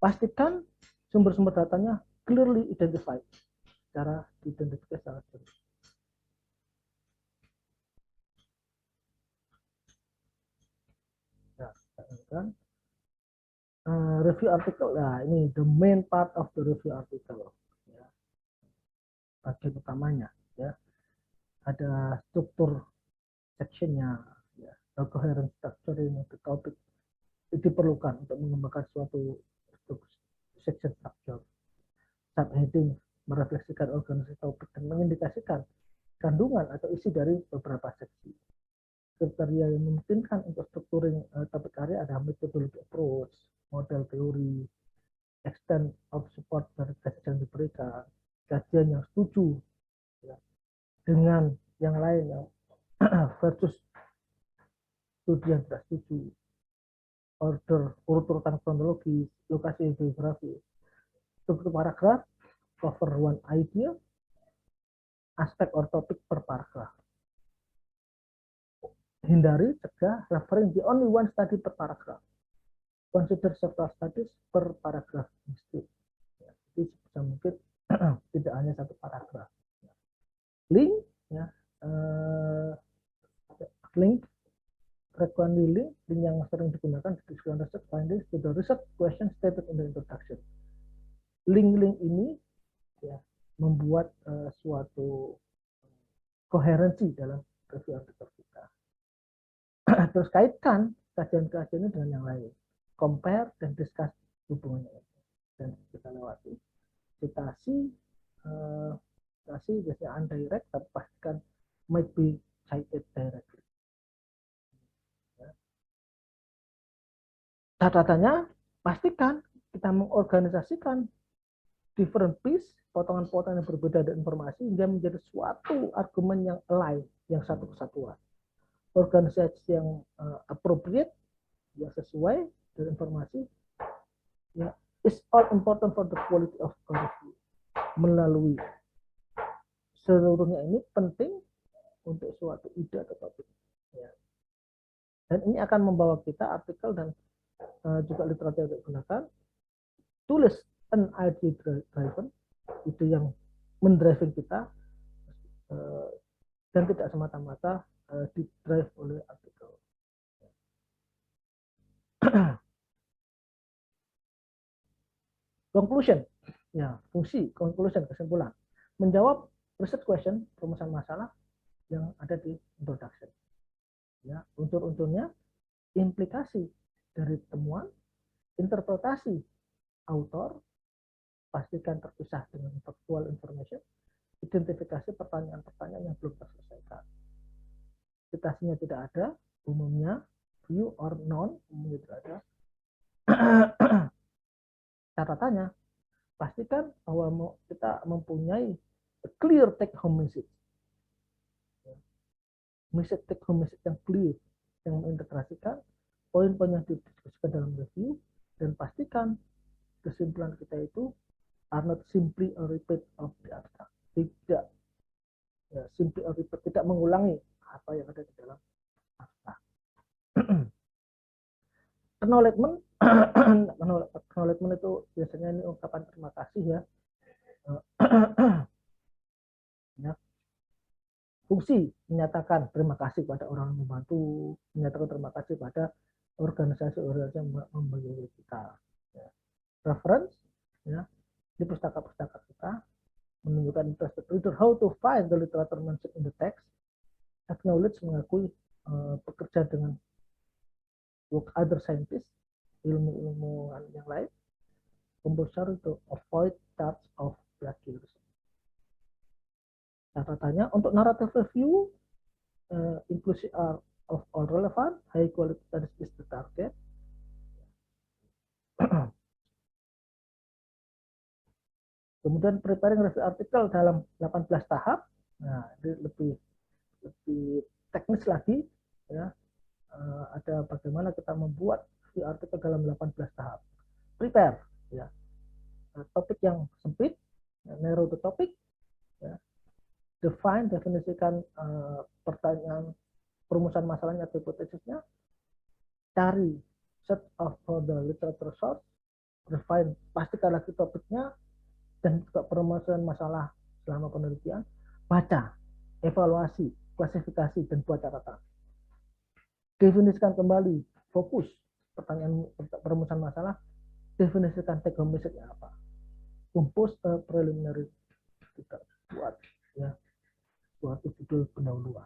Pastikan sumber-sumber datanya clearly identified, secara diidentifikasi secara jelas. Ya, kan review article. Nah, ini the main part of the review article. Ya. Bagian utamanya, ya. Ada struktur sectionnya, ya. The coherent structure in the topic diperlukan untuk mengembangkan suatu section structure. Subheading merefleksikan organisasi topik dan mengindikasikan kandungan atau isi dari beberapa seksi. Kriteria yang memungkinkan untuk strukturing topik karya ada methodology approach, model teori, extent of support dari tesis yang diberikan, kajian yang setuju ya, dengan yang lain yang versus studi yang tidak setuju, order urut-urutan kronologis, lokasi geografi, struktur paragraf, cover one idea, aspek or topik per paragraf. Hindari, cegah, referring the only one study per paragraph. Consider several studies per paragraph instead. Ya, jadi sebisa mungkin tidak hanya satu paragraf. Link, ya, link, frequently link yang sering digunakan di description research findings to the research question stated in the introduction. Link-link ini ya, membuat suatu koherensi dalam review artikel kita. Terus kaitkan kajian-kajian ini dengan yang lain, compare dan discuss hubungannya, dan kita lewati citasi biasanya undirect, tapi pastikan might be cited directly. Ya. Catatannya pastikan kita mengorganisasikan different piece, potongan-potongan yang berbeda dari informasi hingga menjadi suatu argumen yang align, yang satu kesatuan. Organisasi yang appropriate, yang sesuai dengan informasi, ya, is all important for the quality of review. Melalui seluruhnya ini penting untuk suatu ide atau topik. Ya. Dan ini akan membawa kita artikel dan juga literatur yang digunakan, tulis an idea driven, ide yang mendriving kita, dan tidak semata-mata didrive oleh artikel. Conclusion, ya, fungsi conclusion, kesimpulan, menjawab research question, perumusan masalah yang ada di introduction. Ya, unsur-unsurnya, implikasi dari temuan, interpretasi autor, pastikan terpisah dengan factual information, identifikasi pertanyaan-pertanyaan yang belum terselesaikan. Citasinya tidak ada, umumnya view or non, umumnya tidak ada. Catatannya, pastikan bahwa kita mempunyai clear take home message. Message take home message yang clear, yang mengintegrasikan poin-poin yang didiskusikan dalam review, dan pastikan kesimpulan kita itu are not simply a repeat of the abstract. Tidak ya, simply a repeat, tidak mengulangi apa yang ada di dalam abstrak. Acknowledgement, acknowledgement itu biasanya ini ungkapan terima kasih ya. Ya. Fungsi menyatakan terima kasih pada orang yang membantu, menyatakan terima kasih pada organisasi-organisasi yang membantu kita. Ya. Reference, ya, di pustaka-pustaka kita menunjukkan interested reader how to find the literature mentioned in the text. Acknowledge, mengakui pekerja dengan work other scientists, ilmu-ilmuwan yang lain. Compulsory to avoid charge of plagiarism. Catatannya, untuk narrative review, inclusive of all relevant, high quality studies is the target. Kemudian preparing review article dalam 18 tahap. Nah, ini lebih teknis lagi, ya. Ada bagaimana kita membuat review artikel dalam 18 tahap. Prepare, ya. Topik yang sempit, narrow the topic, ya. Define, definisikan pertanyaan, perumusan masalahnya atau hipotesisnya. Cari, search for the literature source. Define, pastikan lagi topiknya dan juga perumusan masalah selama penelitian. Baca, evaluasi, klasifikasi, dan buat catatan. Definisikan kembali, fokus, pertanyaan perumusan masalah, definisikan take home message apa. Compose a preliminary, kita buat ya suatu judul pendahuluan.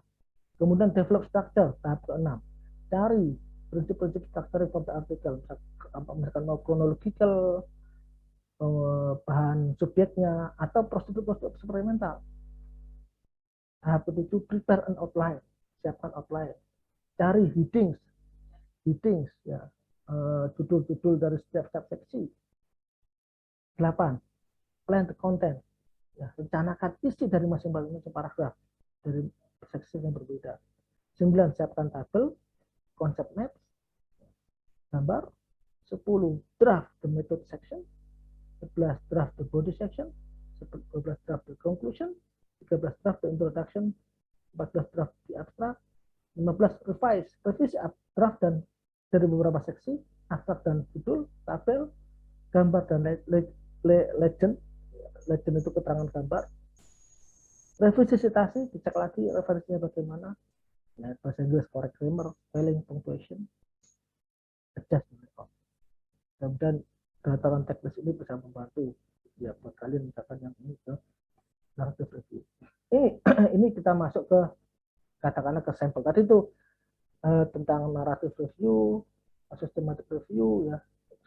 Kemudian develop structure, tahap ke-6. Cari prinsip-prinsip structure for the article, misalkan mau chronological, bahan subjeknya, atau prosedur-prosedur eksperimental. Tahap ke-7, prepare an outline, siapkan outline. Cari headings ya, judul-judul dari setiap seksi. 8, plan the content, ya, rencanakan isi dari masing-masing paragraf dari seksi yang berbeda. 9, siapkan tabel, konsep maps, gambar. 10, draft the method section. 11, draft the body section. 12, draft the conclusion. 13, draft the introduction. 14, draft the abstract. 15, revisi draft dan dari beberapa seksi, abstrak dan judul, tabel, gambar dan legend. Legend itu keterangan gambar. Revisi citasi, dicek lagi referensinya bagaimana. Ya, bahasa Inggris, correct grammar, spelling, punctuation, adjust. Kemudian dataran teknis ini bisa membantu ya buat kalian misalkan yang ini ke narrative review. Ini kita masuk ke katakanlah ke sampel tadi itu tentang narrative review, systematic review ya.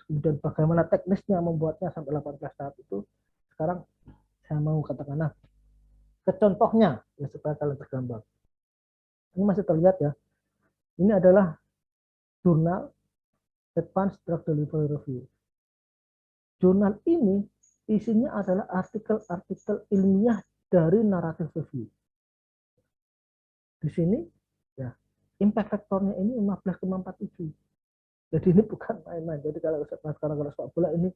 Kemudian bagaimana teknisnya membuatnya sampai 18 tahap itu. Sekarang saya mau katakanlah ke contohnya ya supaya kalian tergambar. Ini masih terlihat ya. Ini adalah jurnal Advanced Drug Delivery Review. Jurnal ini isinya adalah artikel-artikel ilmiah dari narrative review. Di sini ya impact factornya ini 15,47. Jadi ini bukan main-main. Jadi kalau sepak bola ini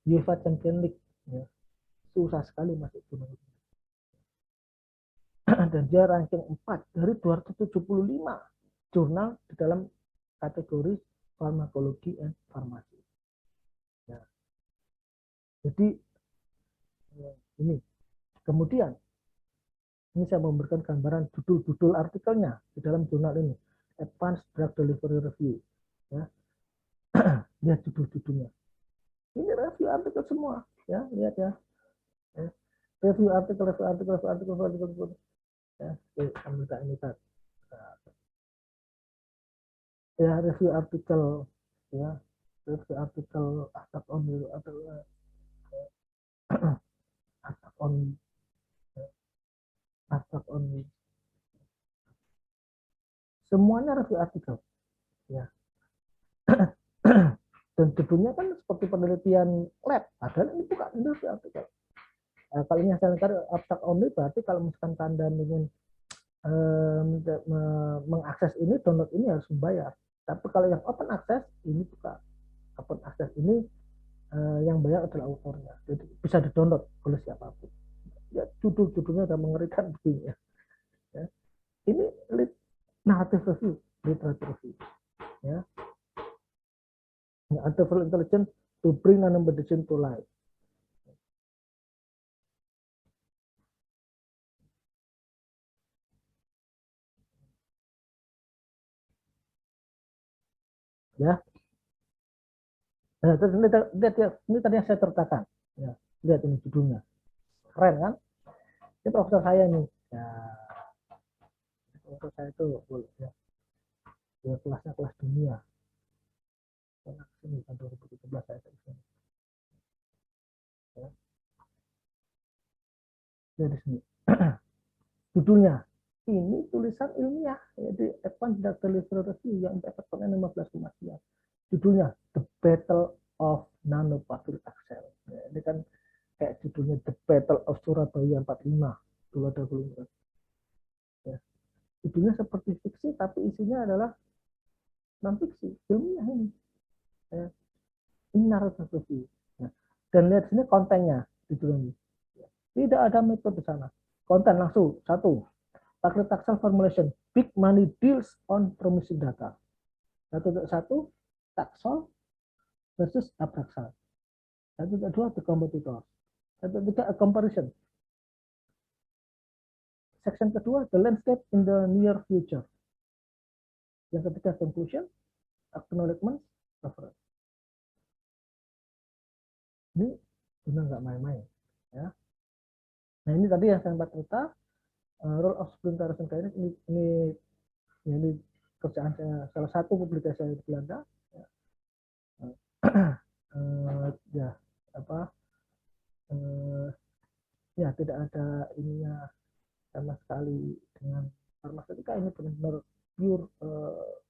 UEFA Champions League ya, susah sekali masuk jurnal ini. Dan dia ranking 4 dari 275 jurnal di dalam kategori farmakologi dan farmasi. Ya. Jadi ini kemudian ini saya memberikan gambaran judul-judul artikelnya di dalam jurnal ini, Advanced Drug Delivery Review. Ya. Lihat judul-judulnya. Ini review artikel semua, ya lihat ya. Review artikel. Ya, ambil ini tadi. Ya review artikel, ya review artikel attack on semuanya review artikel ya. Dan judulnya kan seperti penelitian lab, padahal ini bukan, ini review artikel. Kalau ini saya cari abstract only, berarti kalau misalkan Anda ingin mengakses ini, download ini harus membayar. Tapi kalau yang open access ini bukan. Open access ini yang bayar adalah autornya, jadi bisa di-download oleh siapapun. Ya, judul-judulnya sudah mengerikan begini ya. Ya. Ini narrative review, literature review. Ya. Artificial intelligence to bring non-medicine to life. Ya. Nah, terus ini tadi yang saya ceritakan. Ya, lihat ini judulnya. Keren kan? Ini profesor saya nih. Ya, profesor saya itu ya, kelasnya kelas dunia. Ini tahun 2017 saya kesini. Ya. Di sini. Judulnya. Ini tulisan ilmiah. Jadi Advanced Drug Delivery Review yang efeknya 15 kematian. Judulnya The Battle of Nanoparticle Cell. Ya, ini kan kayak judulnya The Battle of Surabaya 45. Dulu ada belum. Ya. Judulnya seperti fiksi, tapi isinya adalah non-fiksi, ilmiah ini. Ya. Ini narrative review. Ya. Dan lihat sini kontennya, judul ini. Ya. Tidak ada metode di sana. Konten langsung, 1. Paclitaxel formulation, big money deals on promising data. 1.1, Taxol versus Abraxal. 1.2, the competitor. 1.3, a comparison. Section kedua, the landscape in the near future. Yang ketiga, conclusion, acknowledgement, reference. Ini benar nggak main-main ya. Nah ini tadi yang saya sempat cerita, role of splinterization kinase ini kerjaan saya, salah satu publikasi saya di Belanda ya. Ya apa ya tidak ada ininya sama sekali dengan farmaseutika, ini benar-benar pure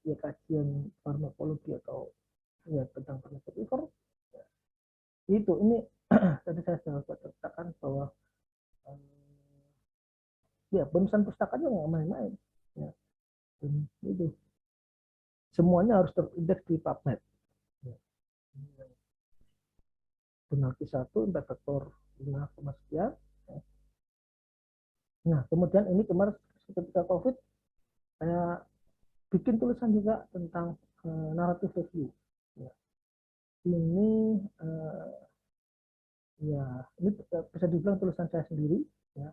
ya kajian farmakologi atau ya tentang farmaseutika. Itu ini tadi saya sudah ceritakan bahwa ya penulisan pustakanya nggak main-main ya. Dan itu semuanya harus terindeks di PubMed ya. Benar Q1 impact factor 5, sekian ya. Nah kemudian ini kemarin ketika COVID saya bikin tulisan juga tentang narrative review ya. Ini ya ini bisa dibilang tulisan saya sendiri ya.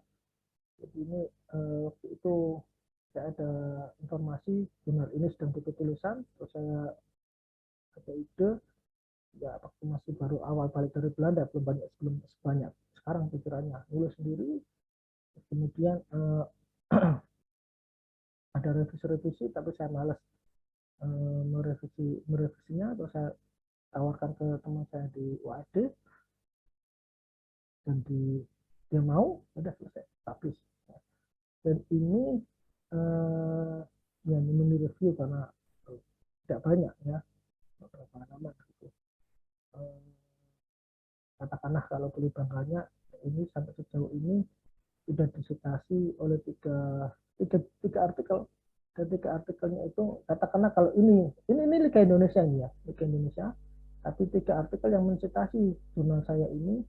Jadi ini waktu itu saya ada informasi jurnal ini sedang butuh tulisan, terus saya ada ide ya waktu masih baru awal balik dari Belanda, belum sebanyak sekarang pikirannya, nulis sendiri. Kemudian ada revisi-revisi tapi saya malas merevisinya, terus saya tawarkan ke teman saya di UAD dan dia mau, udah selesai publish. Dan ini ya mini review karena tidak banyak ya, beberapa halaman gitu. Katakanlah kalau beli bangganya ini sampai sejauh ini sudah disitasi oleh tiga artikel, dan tiga artikelnya itu katakanlah kalau ini Liga Indonesia ya, Liga Indonesia, tapi tiga artikel yang mensitasi jurnal saya ini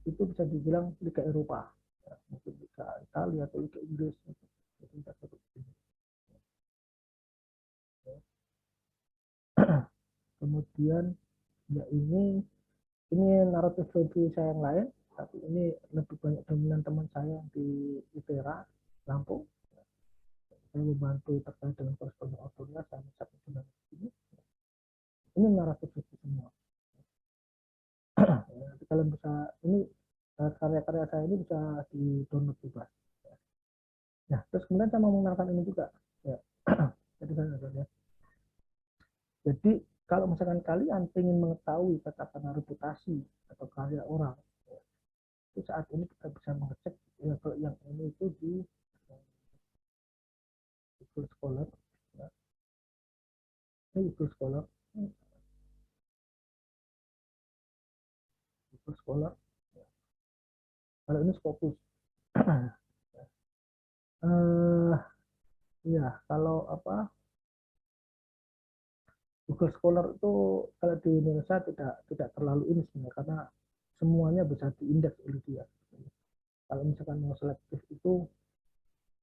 itu bisa dibilang Liga Eropa ya, mungkin Liga Italia atau Liga Inggris gitu. Kemudian ya ini naratif review saya yang lain, tapi ini lebih banyak dominan teman saya di ITERA Lampung. Saya membantu terkait dengan koresponden autornya, saya mencapai jurnal ini. Ini naratif review semua. Nanti kalian bisa, ini karya-karya saya ini bisa di download bebas. Nah, terus kemudian saya mau mengenalkan ini juga. Ya. Jadi saya jadi kalau misalkan kalian ingin mengetahui katakanlah reputasi atau karya orang, itu saat ini kita bisa mengecek ya, kalau yang ini itu di Google Scholar ya. Ini Google Scholar, Google Scholar ya. Kalau ini Scopus ya kalau apa Google Scholar itu kalau di Indonesia tidak terlalu ini sebenarnya, karena semuanya bisa diindeks oleh dia. Kalau misalkan mau selektif itu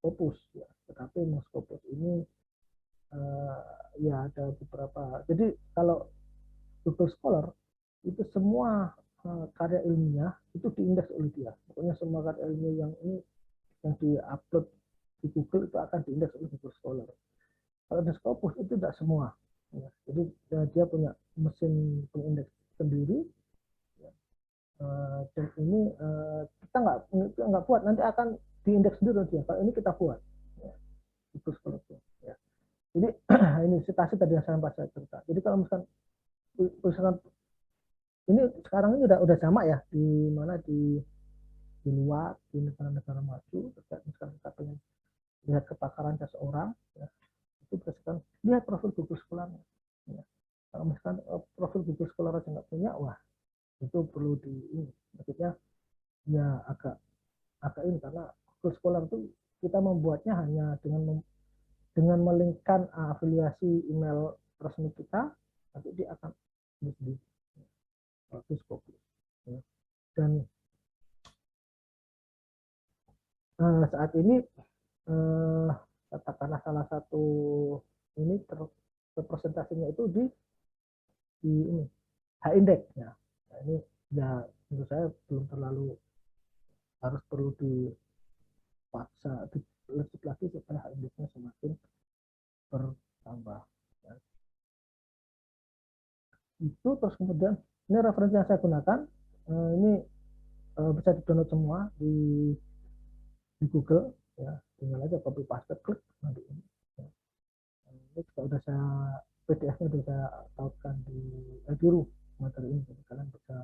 Scopus ya, tetapi mau Scopus ini ya ada beberapa. Jadi kalau Google Scholar itu semua karya ilmiah itu diindeks oleh dia. Pokoknya semua karya ilmiah yang ini yang diupload di Google itu akan diindeks oleh Google Scholar. Kalau di Scopus itu tidak semua. Ya. Jadi dia punya mesin pengindeks sendiri. Ya. Dan ini kita nggak buat, nanti akan diindeks sendiri dia. Kalau ini kita buat. Ya. Google Scholar. Ya. Jadi ini citasi tadi yang saya cerita. Jadi kalau misalkan ini sekarang ini udah sama ya di mana di luar, di negara-negara maju, terkait misalkan kita pengen lihat kepakaran seseorang ya, itu berdasarkan lihat profil Google Scholar ya. Kalau misalkan profil Google Scholar aja nggak punya, wah itu perlu ini maksudnya ya agak ini, karena Google Scholar itu kita membuatnya hanya dengan melinkkan afiliasi email resmi kita, nanti dia akan di Scopus ya. Dan saat ini katakanlah salah satu ini representasinya itu di ini H-index ya. Nah, ini ya menurut saya belum terlalu harus perlu dipaksa lebih lagi supaya H-indexnya semakin bertambah ya. itu. Terus kemudian ini referensi yang saya gunakan, ini bisa di download semua di Google ya, tinggal aja copy paste klik nanti ini ya. Ini juga udah saya PDF-nya udah saya tautkan di biru materi ini, jadi kalian bisa